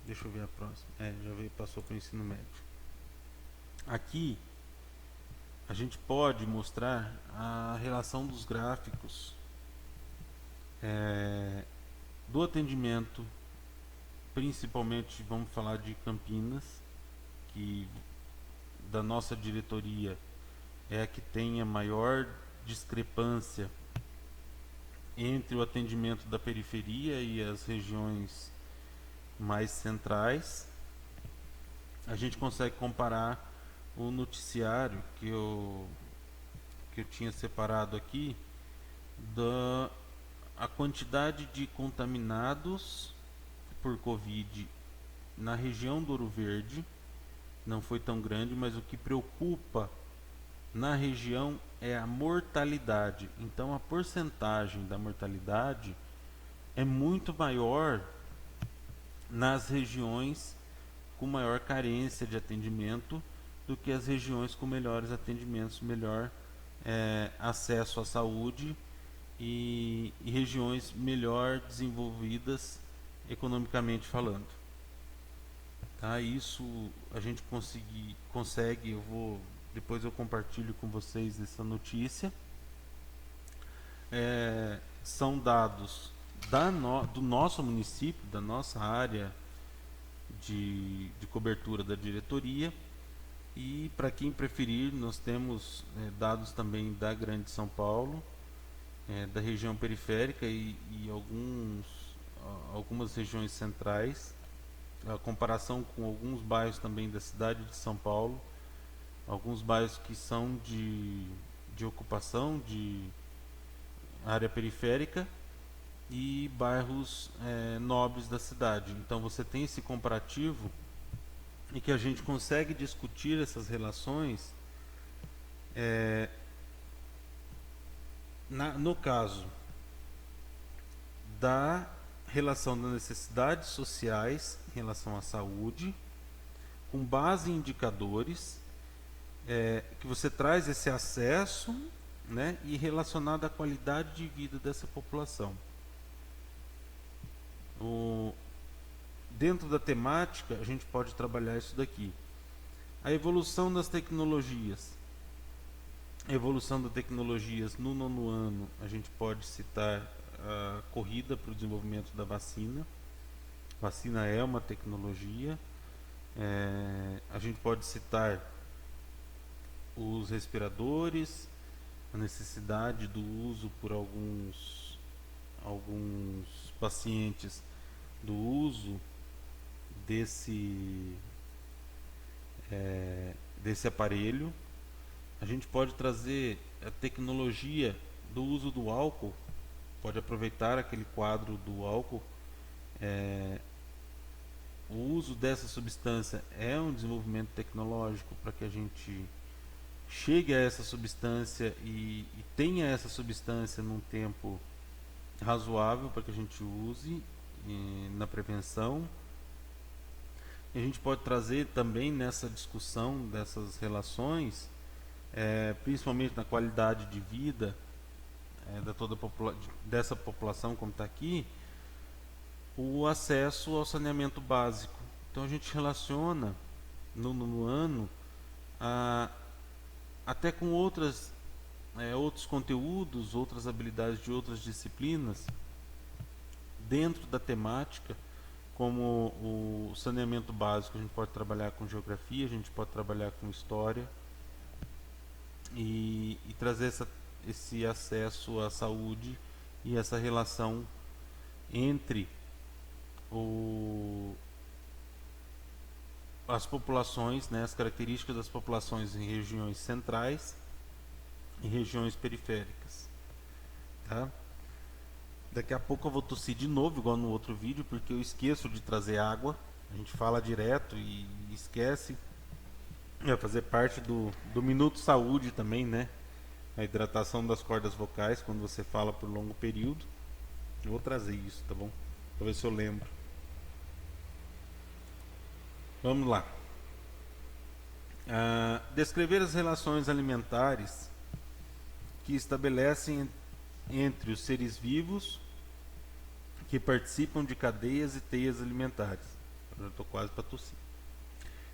deixa eu ver a próxima, já veio, passou para o ensino médio. Aqui a gente pode mostrar a relação dos gráficos do atendimento, principalmente vamos falar de Campinas, que da nossa diretoria é a que tem a maior discrepância entre o atendimento da periferia e as regiões mais centrais. A gente consegue comparar o noticiário que eu tinha separado aqui, a quantidade de contaminados por Covid na região do Ouro Verde não foi tão grande, mas o que preocupa na região é a mortalidade. Então a porcentagem da mortalidade é muito maior nas regiões com maior carência de atendimento do que as regiões com melhores atendimentos, melhor acesso à saúde e regiões melhor desenvolvidas economicamente falando. Tá? Isso a gente consegue, depois eu compartilho com vocês essa notícia. São dados do nosso município, da nossa área de cobertura da diretoria, e para quem preferir, nós temos dados também da Grande São Paulo, da região periférica e algumas regiões centrais, a comparação com alguns bairros também da cidade de São Paulo, alguns bairros que são de ocupação de área periférica e bairros nobres da cidade. Então você tem esse comparativo e que a gente consegue discutir essas relações no caso da relação das necessidades sociais em relação à saúde, com base em indicadores que você traz esse acesso, né, e relacionado à qualidade de vida dessa população. Dentro da temática, a gente pode trabalhar isso daqui. A evolução das tecnologias. A evolução das tecnologias no 9º ano, a gente pode citar a corrida para o desenvolvimento da vacina. A vacina é uma tecnologia. A gente pode citar os respiradores, a necessidade do uso por alguns pacientes do uso desse aparelho. A gente pode trazer a tecnologia do uso do álcool, pode aproveitar aquele quadro do álcool. O uso dessa substância é um desenvolvimento tecnológico para que a gente chegue a essa substância e tenha essa substância num tempo razoável para que a gente use na prevenção. E a gente pode trazer também nessa discussão dessas relações, principalmente na qualidade de vida dessa população, como está aqui, o acesso ao saneamento básico. Então a gente relaciona no ano até com outros conteúdos, outras habilidades de outras disciplinas dentro da temática, como o saneamento básico. A gente pode trabalhar com geografia, a gente pode trabalhar com história e trazer esse acesso à saúde e essa relação entre as populações, né, as características das populações em regiões centrais e regiões periféricas. Tá? Daqui a pouco eu vou tossir de novo, igual no outro vídeo, porque eu esqueço de trazer água. A gente fala direto e esquece. Vai fazer parte do Minuto Saúde também, né? A hidratação das cordas vocais quando você fala por longo período. Eu vou trazer isso, tá bom? Pra ver se eu lembro. Vamos lá. Descrever as relações alimentares que estabelecem entre os seres vivos que participam de cadeias e teias alimentares. Eu estou quase para tossir.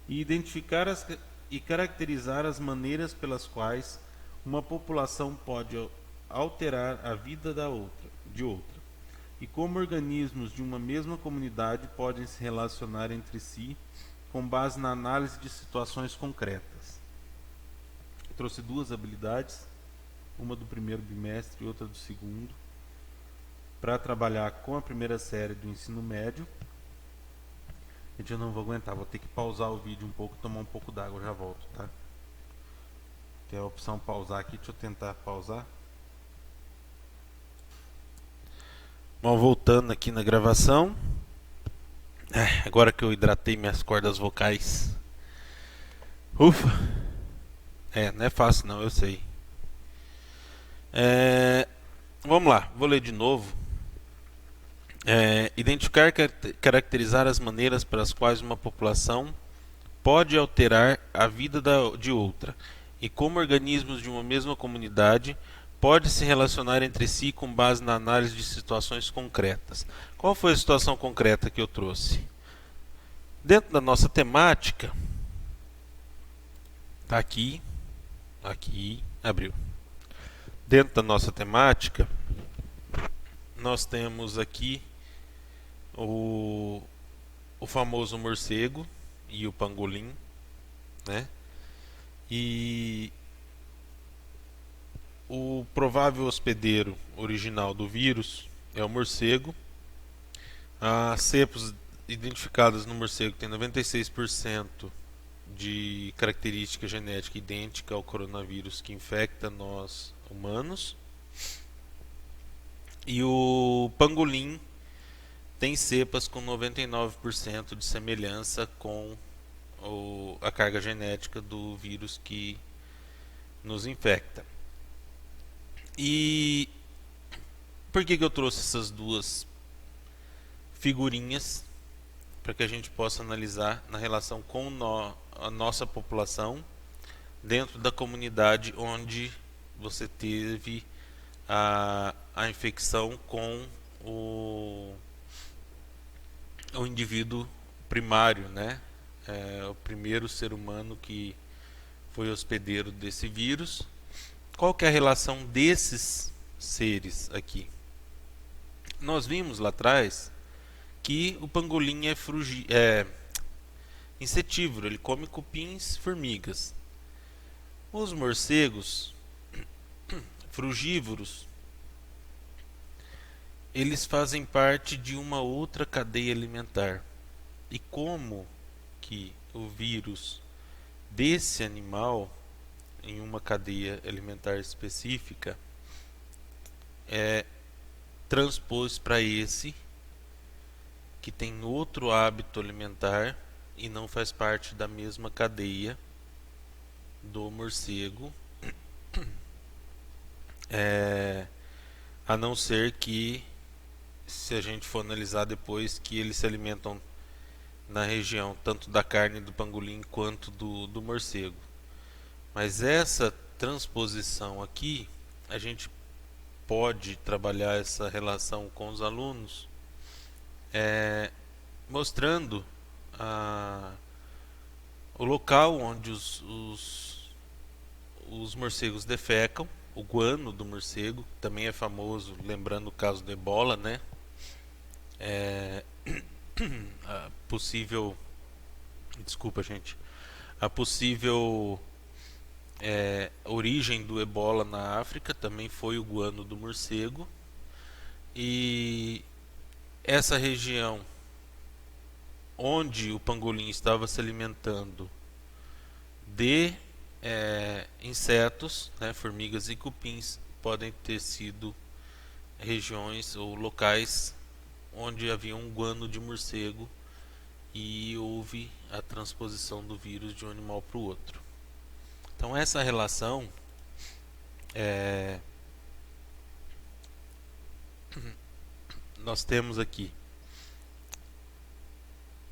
E identificar e caracterizar as maneiras pelas quais uma população pode alterar a vida de outra, e como organismos de uma mesma comunidade podem se relacionar entre si com base na análise de situações concretas. Eu trouxe duas habilidades, uma do primeiro bimestre e outra do segundo, para trabalhar com a primeira série do ensino médio. Gente, eu não vou aguentar, vou ter que pausar o vídeo um pouco, tomar um pouco d'água, já volto, tá? Tem a opção pausar aqui, deixa eu tentar pausar. Bom, voltando aqui na gravação. Agora que eu hidratei minhas cordas vocais. Ufa! Não é fácil não, eu sei. Vamos lá, vou ler de novo. Identificar e caracterizar as maneiras pelas quais uma população pode alterar a vida de outra, e como organismos de uma mesma comunidade pode se relacionar entre si com base na análise de situações concretas. Qual foi a situação concreta que eu trouxe? Dentro da nossa temática, tá aqui, abriu. Dentro da nossa temática, nós temos aqui o famoso morcego e o pangolim, né? E o provável hospedeiro original do vírus é o morcego. As cepas identificadas no morcego têm 96% de característica genética idêntica ao coronavírus que infecta nós humanos. E o pangolim tem cepas com 99% de semelhança com a carga genética do vírus que nos infecta. E por que eu trouxe essas duas figurinhas? Para que a gente possa analisar na relação com a nossa população dentro da comunidade onde você teve a infecção com o indivíduo primário, né? O primeiro ser humano que foi hospedeiro desse vírus. Qual que é a relação desses seres aqui? Nós vimos lá atrás que o pangolim é insetívoro, ele come cupins, formigas. Os morcegos frugívoros, eles fazem parte de uma outra cadeia alimentar. E como que o vírus desse animal em uma cadeia alimentar específica transpôs para esse que tem outro hábito alimentar e não faz parte da mesma cadeia do morcego, a não ser que, se a gente for analisar depois, que eles se alimentam na região tanto da carne do pangolim quanto do morcego. Mas essa transposição aqui, a gente pode trabalhar essa relação com os alunos mostrando o local onde os morcegos defecam. O guano do morcego também é famoso, lembrando o caso do Ebola, né? A possível origem do Ebola na África também foi o guano do morcego. E essa região onde o pangolim estava se alimentando de insetos, né, formigas e cupins, podem ter sido regiões ou locais onde havia um guano de morcego e houve a transposição do vírus de um animal para o outro. Então essa relação nós temos aqui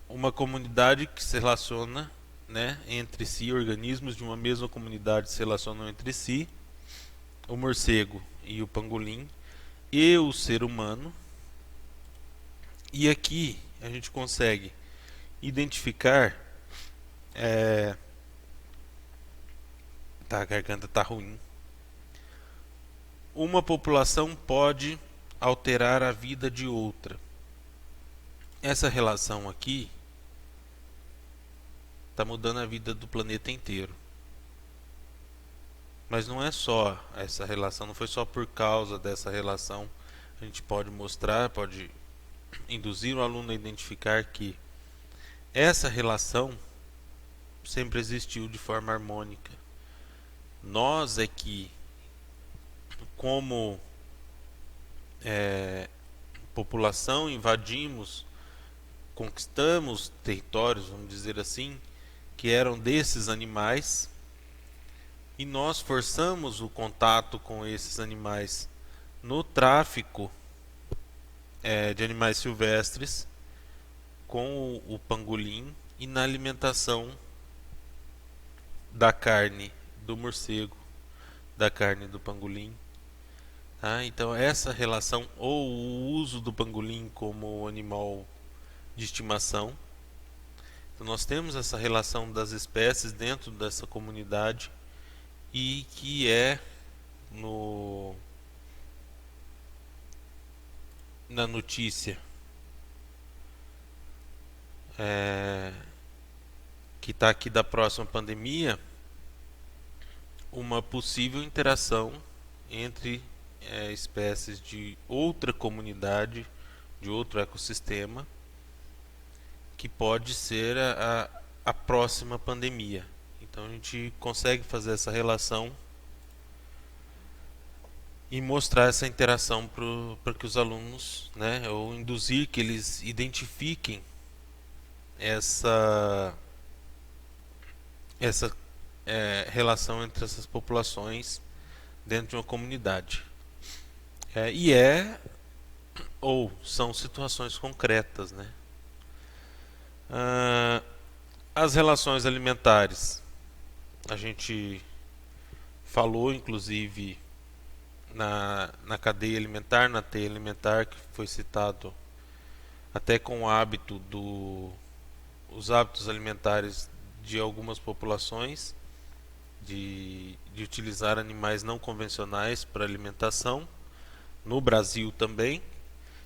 uma comunidade que se relaciona, né, entre si, organismos de uma mesma comunidade se relacionam entre si, o morcego e o pangolim e o ser humano. E aqui a gente consegue identificar a garganta tá ruim. Uma população pode alterar a vida de outra. Essa relação aqui está mudando a vida do planeta inteiro. Mas não é só essa relação, não foi só por causa dessa relação. A gente pode mostrar, pode induzir o aluno a identificar que essa relação sempre existiu de forma harmônica. Nós é que, como população, invadimos, conquistamos territórios, vamos dizer assim, que eram desses animais, e nós forçamos o contato com esses animais no tráfico de animais silvestres com o pangolim e na alimentação da carne do morcego, da carne do pangolim. Então essa relação, ou o uso do pangolim como animal de estimação. Então nós temos essa relação das espécies dentro dessa comunidade e que na notícia que está aqui da próxima pandemia, uma possível interação entre espécies de outra comunidade, de outro ecossistema, que pode ser a próxima pandemia. Então a gente consegue fazer essa relação e mostrar essa interação para que os alunos, né, ou induzir que eles identifiquem essa relação entre essas populações dentro de uma comunidade. Ou são situações concretas, né? As relações alimentares, a gente falou inclusive na cadeia alimentar, na teia alimentar, que foi citado até com o hábito os hábitos alimentares de algumas populações de utilizar animais não convencionais para alimentação, no Brasil também.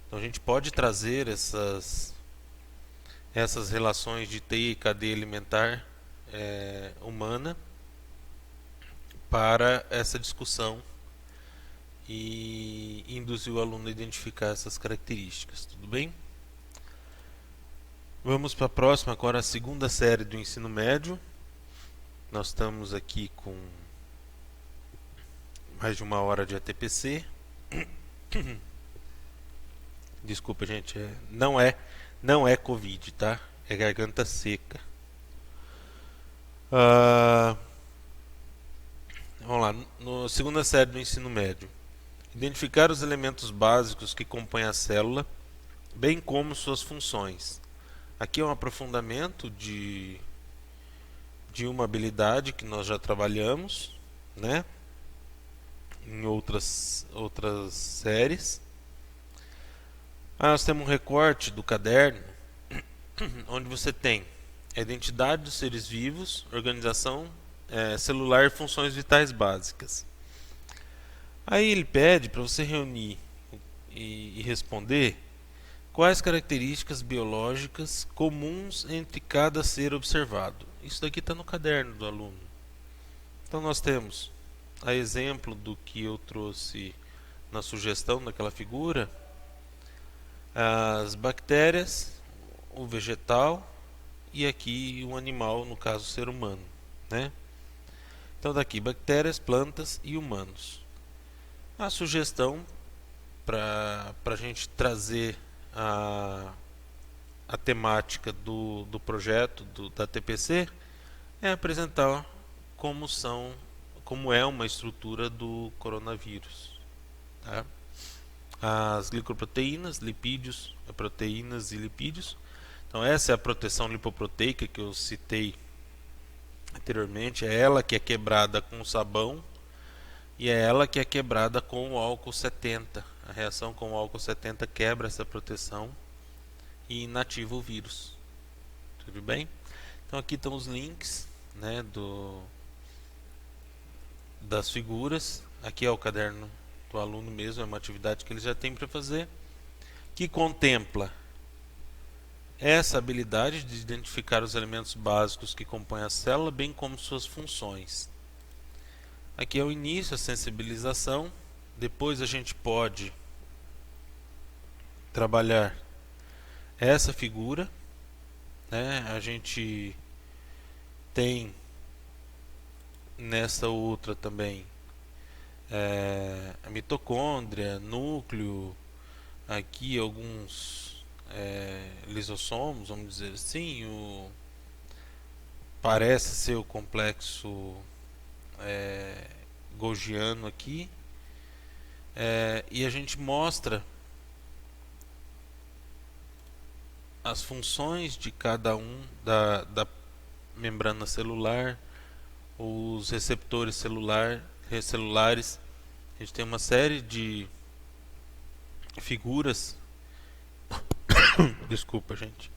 Então a gente pode trazer essas relações de teia e cadeia alimentar humana para essa discussão e induzir o aluno a identificar essas características. Tudo bem? Vamos para a próxima, agora a segunda série do ensino médio. Nós estamos aqui com mais de 1 hora de ATPC. Desculpa, gente, não é Covid, tá? É garganta seca. Vamos lá, na segunda série do ensino médio. Identificar os elementos básicos que compõem a célula, bem como suas funções. Aqui é um aprofundamento de uma habilidade que nós já trabalhamos, né, em outras séries. Nós temos um recorte do caderno, onde você tem a identidade dos seres vivos, organização celular e funções vitais básicas. Aí ele pede para você reunir e responder quais características biológicas comuns entre cada ser observado. Isso daqui está no caderno do aluno. Então nós temos, a exemplo do que eu trouxe na sugestão daquela figura, as bactérias, o vegetal e aqui o animal, no caso o ser humano, né? Então daqui bactérias, plantas e humanos. A sugestão para a gente trazer a temática do projeto da TPC é apresentar como é uma estrutura do coronavírus, tá? As glicoproteínas, lipídios, proteínas e lipídios. Então essa é a proteção lipoproteica que eu citei anteriormente, é ela que é quebrada com o sabão e é ela que é quebrada com o álcool 70. A reação com o álcool 70 quebra essa proteção e inativa o vírus. Tudo bem? Então aqui estão os links, né, das figuras. Aqui é o caderno do aluno mesmo, é uma atividade que ele já tem para fazer, que contempla essa habilidade de identificar os elementos básicos que compõem a célula, bem como suas funções. Aqui é o início, a sensibilização. Depois a gente pode trabalhar essa figura, né? A gente tem nessa outra também a mitocôndria, núcleo, aqui alguns lisossomos, vamos dizer assim, parece ser o complexo golgiano aqui, e a gente mostra as funções de cada um da membrana celular, os receptores celulares. A gente tem uma série de figuras. Desculpa, gente.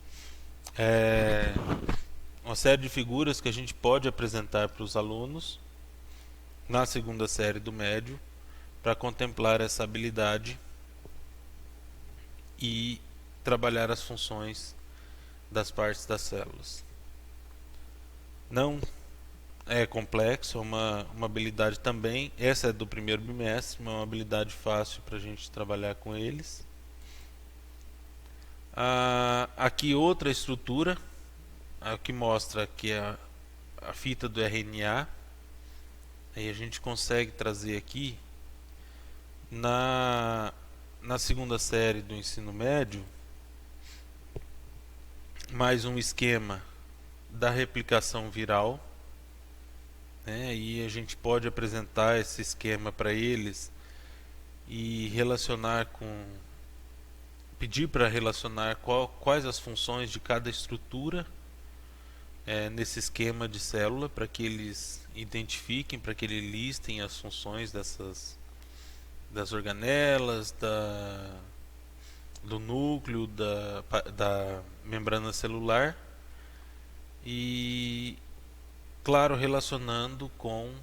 Uma série de figuras que a gente pode apresentar para os alunos na segunda série do médio para contemplar essa habilidade e trabalhar as funções das partes das células. Não é complexo, é uma habilidade também. Essa é do primeiro bimestre, uma habilidade fácil para a gente trabalhar com eles. Aqui outra estrutura, que mostra que é a fita do RNA. Aí a gente consegue trazer aqui na segunda série do ensino médio mais um esquema da replicação viral, né? E a gente pode apresentar esse esquema para eles e pedir para relacionar quais as funções de cada estrutura nesse esquema de célula, para que eles identifiquem, para que eles listem as funções das organelas, do núcleo, da membrana celular, e claro, relacionando com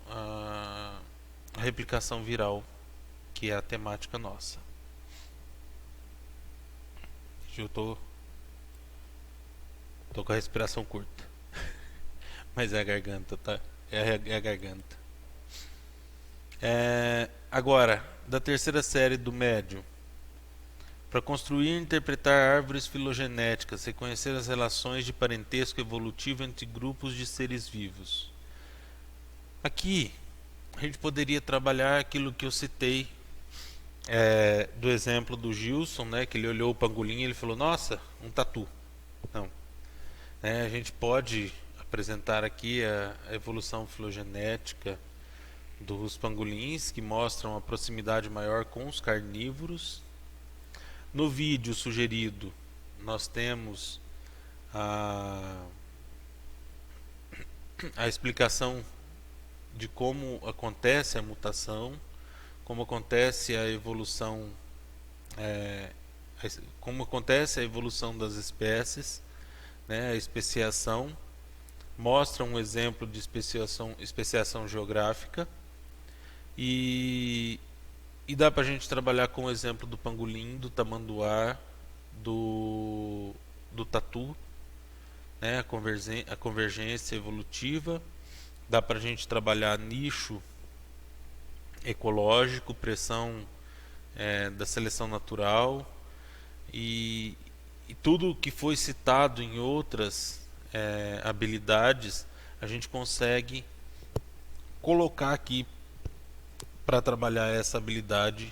a replicação viral, que é a temática nossa. Eu tô com a respiração curta. Mas é a garganta, tá? É a garganta. Agora, da terceira série do médio. Para construir e interpretar árvores filogenéticas, reconhecer as relações de parentesco evolutivo entre grupos de seres vivos. Aqui, a gente poderia trabalhar aquilo que eu citei do exemplo do Gilson, né, que ele olhou o pangolim e ele falou: nossa, um tatu. Não. A gente pode apresentar aqui a evolução filogenética dos pangolins, que mostram a proximidade maior com os carnívoros. No vídeo sugerido, nós temos a explicação de como acontece a mutação, como acontece a evolução, das espécies, né, a especiação. Mostra um exemplo de especiação geográfica e dá para a gente trabalhar com o exemplo do pangolim, do tamanduá, do tatu, né, a convergência evolutiva. Dá para a gente trabalhar nicho ecológico, pressão da seleção natural e tudo que foi citado em outras habilidades, a gente consegue colocar aqui para trabalhar essa habilidade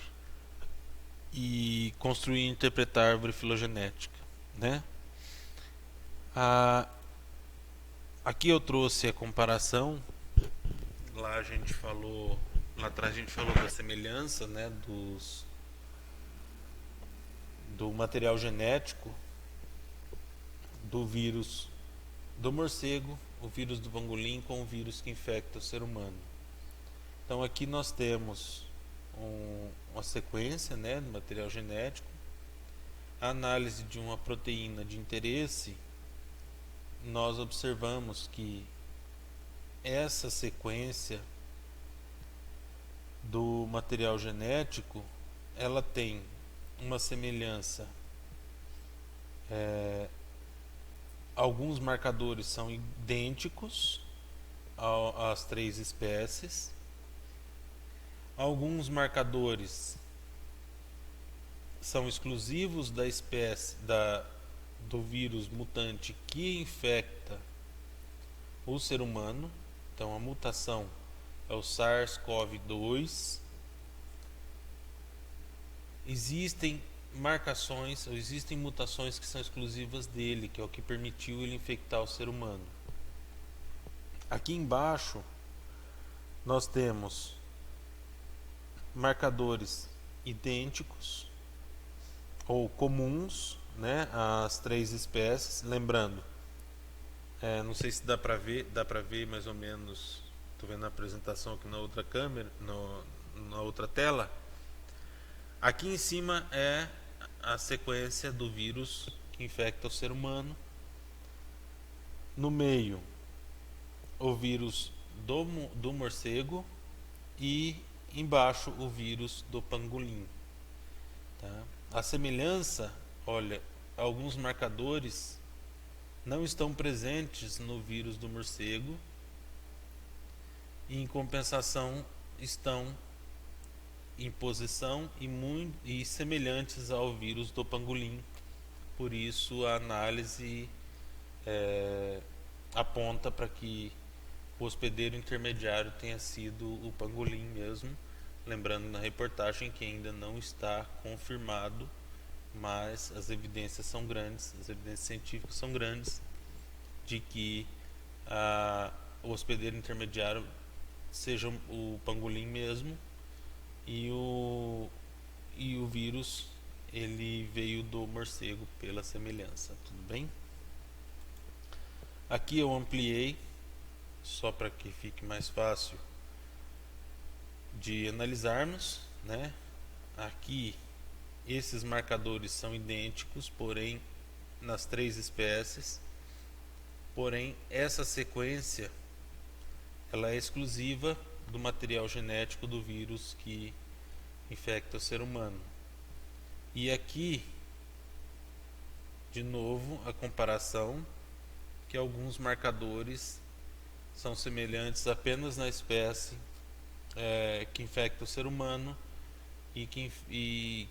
e construir e interpretar a árvore filogenética, né? Aqui eu trouxe a comparação. Lá atrás a gente falou da semelhança, né, do material genético do vírus do morcego, o vírus do pangolim com o vírus que infecta o ser humano. Então aqui nós temos uma sequência, né, do material genético, a análise de uma proteína de interesse. Nós observamos que essa sequência do material genético, ela tem uma semelhança, alguns marcadores são idênticos às 3 espécies, alguns marcadores são exclusivos da espécie do vírus mutante que infecta o ser humano. Então a mutação é o SARS-CoV-2. Existem marcações, ou existem mutações que são exclusivas dele, que é o que permitiu ele infectar o ser humano. Aqui embaixo nós temos marcadores idênticos ou comuns, né, às 3 espécies. Lembrando, não sei se dá para ver mais ou menos. Estou vendo a apresentação aqui na outra câmera, na outra tela. Aqui em cima é a sequência do vírus que infecta o ser humano. No meio, o vírus do morcego e embaixo o vírus do pangolim. Tá? A semelhança, olha, alguns marcadores não estão presentes no vírus do morcego e, em compensação, estão em posição e semelhantes ao vírus do pangolim. Por isso a análise aponta para que o hospedeiro intermediário tenha sido o pangolim mesmo. Lembrando na reportagem que ainda não está confirmado, mas as evidências são grandes, as evidências científicas são grandes de que o hospedeiro intermediário seja o pangolim mesmo, e o vírus ele veio do morcego pela semelhança. Tudo bem? Aqui eu ampliei só para que fique mais fácil de analisarmos, né? Aqui esses marcadores são idênticos, porém nas 3 espécies. Porém essa sequência ela é exclusiva do material genético do vírus que infecta o ser humano. E aqui, de novo, a comparação, que alguns marcadores são semelhantes apenas na espécie que infecta o ser humano e que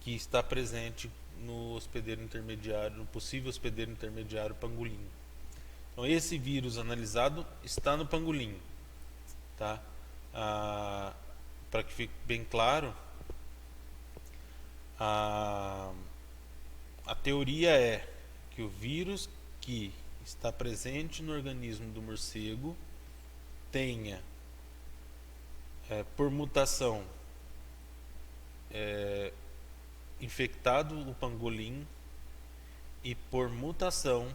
está presente no hospedeiro intermediário, no possível hospedeiro intermediário pangolim. Então esse vírus analisado está no pangolim, tá? Para que fique bem claro, a teoria é que o vírus que está presente no organismo do morcego tenha, por mutação, infectado o pangolim, e por mutação,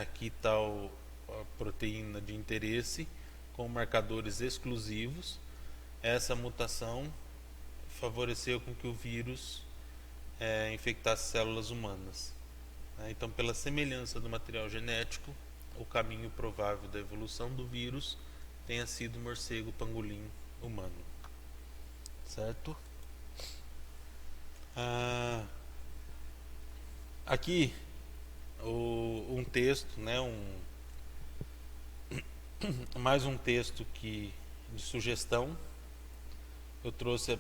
aqui está a proteína de interesse com marcadores exclusivos. Essa mutação favoreceu com que o vírus infectasse células humanas. Então, pela semelhança do material genético, o caminho provável da evolução do vírus tenha sido morcego pangolim humano. Certo? Aqui um texto, mais um texto de sugestão. Eu trouxe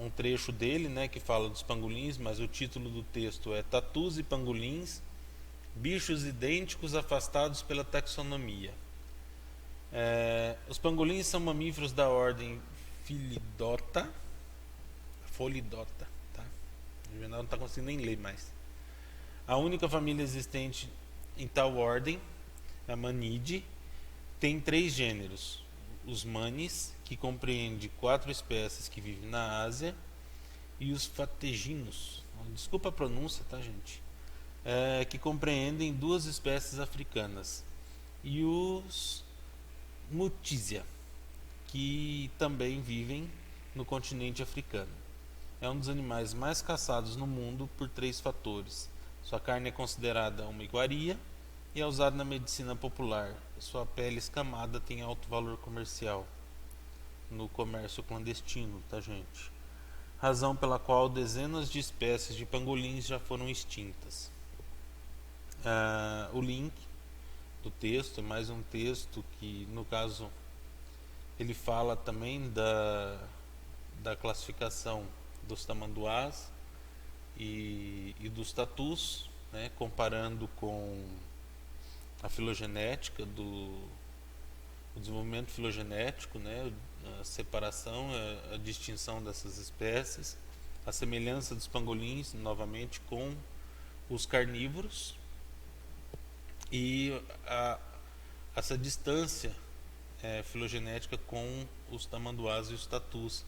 um trecho dele, que fala dos pangolins, mas o título do texto é Tatus e Pangolins, bichos idênticos afastados pela taxonomia. Os pangolins são mamíferos da ordem Phyllidota, Pholidota, tá? O Juvenal não está conseguindo nem ler mais. A única família existente em tal ordem, a Manidae, tem 3 gêneros. Os Manis, que compreende 4 espécies que vivem na Ásia, e os Phateginos, desculpa a pronúncia, tá, gente? Que compreendem 2 espécies africanas, e os Mutisia, que também vivem no continente africano. É um dos animais mais caçados no mundo por 3 fatores. Sua carne é considerada uma iguaria e é usada na medicina popular. Sua pele escamada tem alto valor comercial no comércio clandestino, tá, gente? Razão pela qual dezenas de espécies de pangolins já foram extintas. O link do texto é mais um texto que, no caso, ele fala também da classificação dos tamanduás e dos tatus, né, comparando com a filogenética o desenvolvimento filogenético, né, a separação, a distinção dessas espécies, a semelhança dos pangolins, novamente, com os carnívoros, e essa distância filogenética com os tamanduás e os tatus,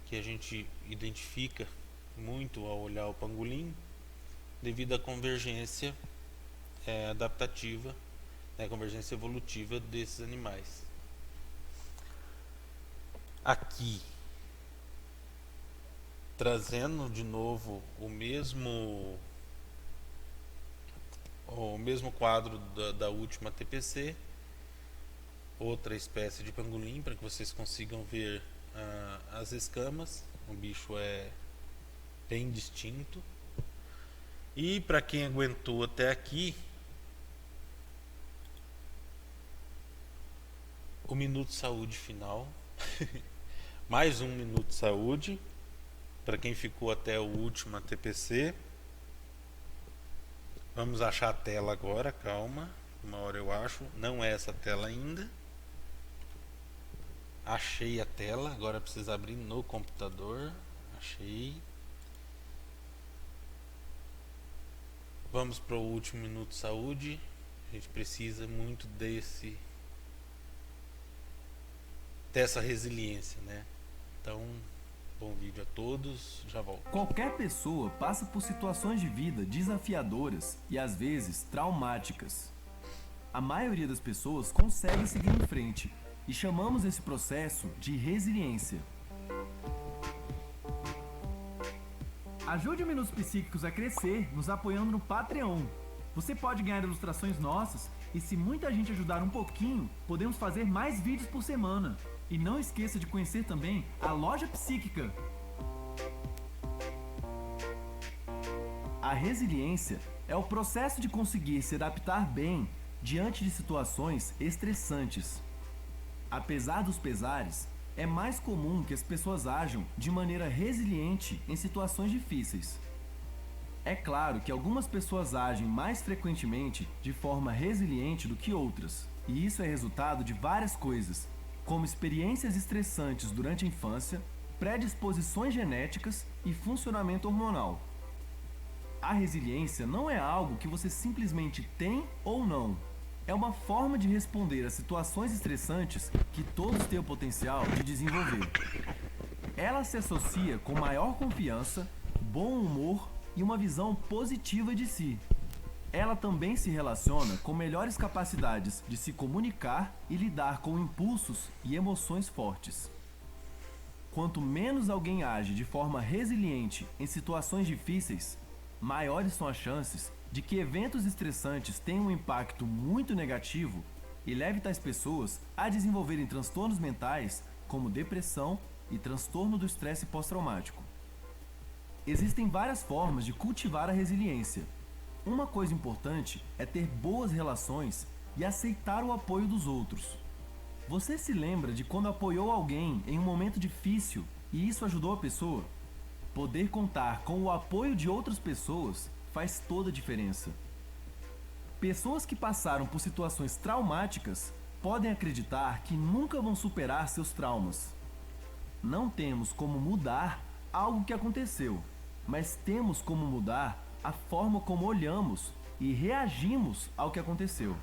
que a gente identifica muito ao olhar o pangolim, devido à convergência adaptativa, né, convergência evolutiva desses animais. Aqui, trazendo de novo o mesmo quadro da última TPC, outra espécie de pangolim, para que vocês consigam ver as escamas. O bicho é bem distinto. E para quem aguentou até aqui, o Minuto Saúde final. Mais um Minuto Saúde para quem ficou até o último TPC. Vamos achar a tela agora, calma, uma hora eu acho. Não é essa tela ainda. Achei a tela, agora precisa abrir no computador. Achei. Vamos para o último Minuto Saúde. A gente precisa muito dessa resiliência, né? Então, bom vídeo a todos, já volto. Qualquer pessoa passa por situações de vida desafiadoras e às vezes traumáticas. A maioria das pessoas consegue seguir em frente e chamamos esse processo de resiliência. Ajude o Minutos Psíquicos a crescer nos apoiando no Patreon. Você pode ganhar ilustrações nossas e, se muita gente ajudar um pouquinho, podemos fazer mais vídeos por semana. E não esqueça de conhecer também a Loja Psíquica. A resiliência é o processo de conseguir se adaptar bem diante de situações estressantes. Apesar dos pesares, é mais comum que as pessoas ajam de maneira resiliente em situações difíceis. É claro que algumas pessoas agem mais frequentemente de forma resiliente do que outras, e isso é resultado de várias coisas, como experiências estressantes durante a infância, predisposições genéticas e funcionamento hormonal. A resiliência não é algo que você simplesmente tem ou não. É uma forma de responder a situações estressantes que todos têm o potencial de desenvolver. Ela se associa com maior confiança, bom humor e uma visão positiva de si. Ela também se relaciona com melhores capacidades de se comunicar e lidar com impulsos e emoções fortes. Quanto menos alguém age de forma resiliente em situações difíceis, maiores são as chances de que eventos estressantes tenham um impacto muito negativo e leve tais pessoas a desenvolverem transtornos mentais como depressão e transtorno do estresse pós-traumático. Existem várias formas de cultivar a resiliência. Uma coisa importante é ter boas relações e aceitar o apoio dos outros. Você se lembra de quando apoiou alguém em um momento difícil e isso ajudou a pessoa? Poder contar com o apoio de outras pessoas faz toda a diferença. Pessoas que passaram por situações traumáticas podem acreditar que nunca vão superar seus traumas. Não temos como mudar algo que aconteceu, mas temos como mudar a forma como olhamos e reagimos ao que aconteceu.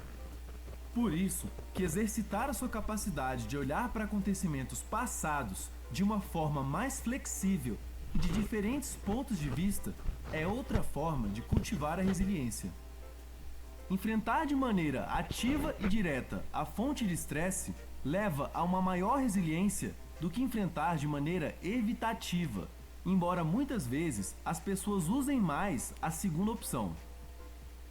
Por isso, que exercitar a sua capacidade de olhar para acontecimentos passados de uma forma mais flexível e de diferentes pontos de vista é outra forma de cultivar a resiliência. Enfrentar de maneira ativa e direta a fonte de estresse leva a uma maior resiliência do que enfrentar de maneira evitativa, embora muitas vezes as pessoas usem mais a segunda opção.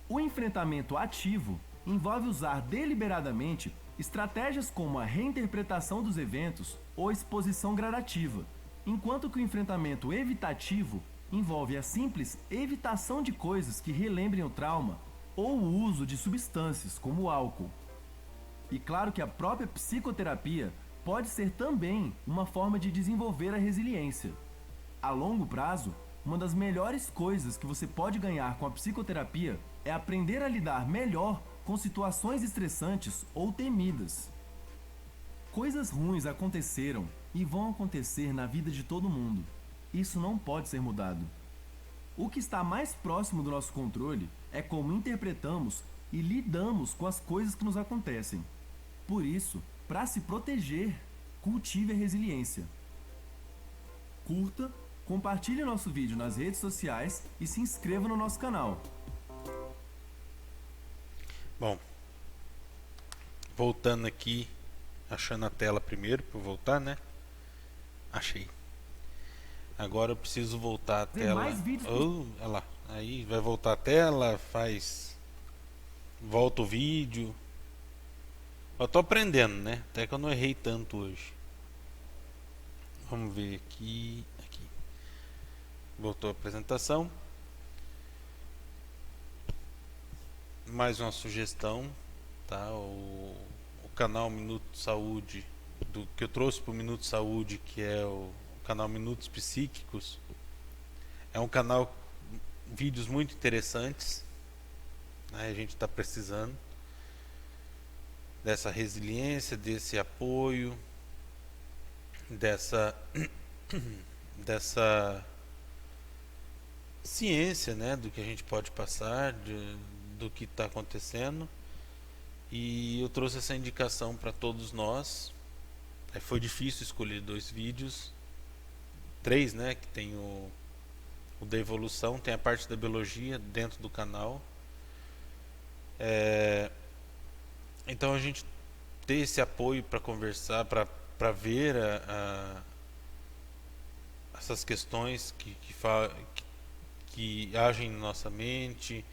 O enfrentamento ativo envolve usar deliberadamente estratégias como a reinterpretação dos eventos ou exposição gradativa, enquanto que o enfrentamento evitativo envolve a simples evitação de coisas que relembrem o trauma ou o uso de substâncias como o álcool. E claro que a própria psicoterapia pode ser também uma forma de desenvolver a resiliência. A longo prazo, uma das melhores coisas que você pode ganhar com a psicoterapia é aprender a lidar melhor com situações estressantes ou temidas. Coisas ruins aconteceram e vão acontecer na vida de todo mundo. Isso não pode ser mudado. O que está mais próximo do nosso controle é como interpretamos e lidamos com as coisas que nos acontecem. Por isso, para se proteger, cultive a resiliência. Curta, compartilhe nosso vídeo nas redes sociais e se inscreva no nosso canal. Bom, voltando aqui, achando a tela primeiro para eu voltar, né? Achei. Agora eu preciso voltar a tela. Mais vídeos Olha lá, aí vai voltar a tela, volta o vídeo. Eu tô aprendendo, né? Até que eu não errei tanto hoje. Vamos ver aqui. Voltou a apresentação. Mais uma sugestão, tá? O canal Minuto Saúde, que eu trouxe para o Minuto Saúde, que é o canal Minutos Psíquicos, é um canal, vídeos muito interessantes, né? A gente está precisando dessa resiliência, desse apoio, dessa ciência, né, do que a gente pode passar, do que está acontecendo. E eu trouxe essa indicação para todos nós. Foi difícil escolher 2 vídeos, 3, né, que tem o da evolução, tem a parte da biologia dentro do canal. Então a gente ter esse apoio para conversar, para ver essas questões que agem na nossa mente,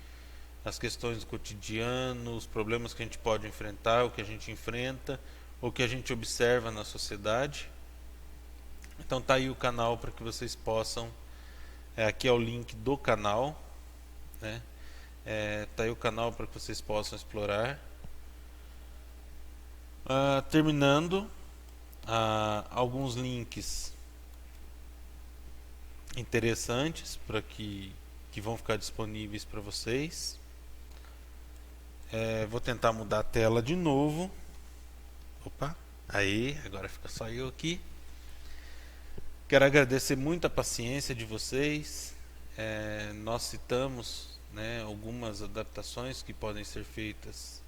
as questões do cotidiano, os problemas que a gente pode enfrentar, o que a gente enfrenta, o que a gente observa na sociedade. Então tá aí o canal para que vocês possam, aqui é o link do canal, né? Tá aí o canal para que vocês possam explorar. Terminando, alguns links interessantes para que vão ficar disponíveis para vocês. Vou tentar mudar a tela de novo. Opa, aí, agora fica só eu aqui. Quero agradecer muito a paciência de vocês. Nós citamos, né, algumas adaptações que podem ser feitas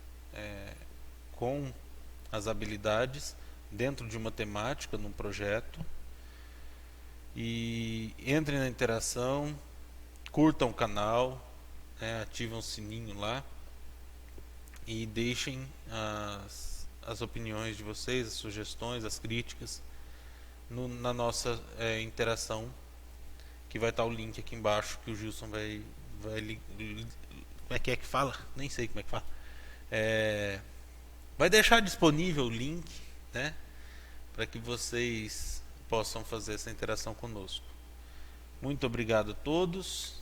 com as habilidades dentro de uma temática, num projeto. E entrem na interação, curtam o canal, ativem o sininho lá e deixem as opiniões de vocês, as sugestões, as críticas na nossa interação, que vai estar o link aqui embaixo, que o Gilson vai como é que fala? Nem sei como é que fala. Vai deixar disponível o link, né, para que vocês possam fazer essa interação conosco. Muito obrigado a todos.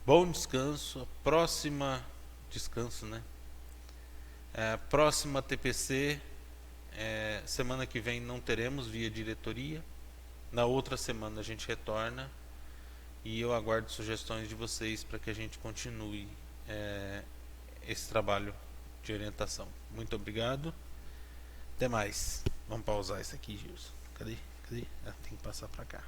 Bom descanso. Próxima TPC, semana que vem não teremos via diretoria. Na outra semana a gente retorna e eu aguardo sugestões de vocês para que a gente continue esse trabalho de orientação. Muito obrigado. Até mais. Vamos pausar isso aqui, Gilson. Cadê? Tem que passar para cá.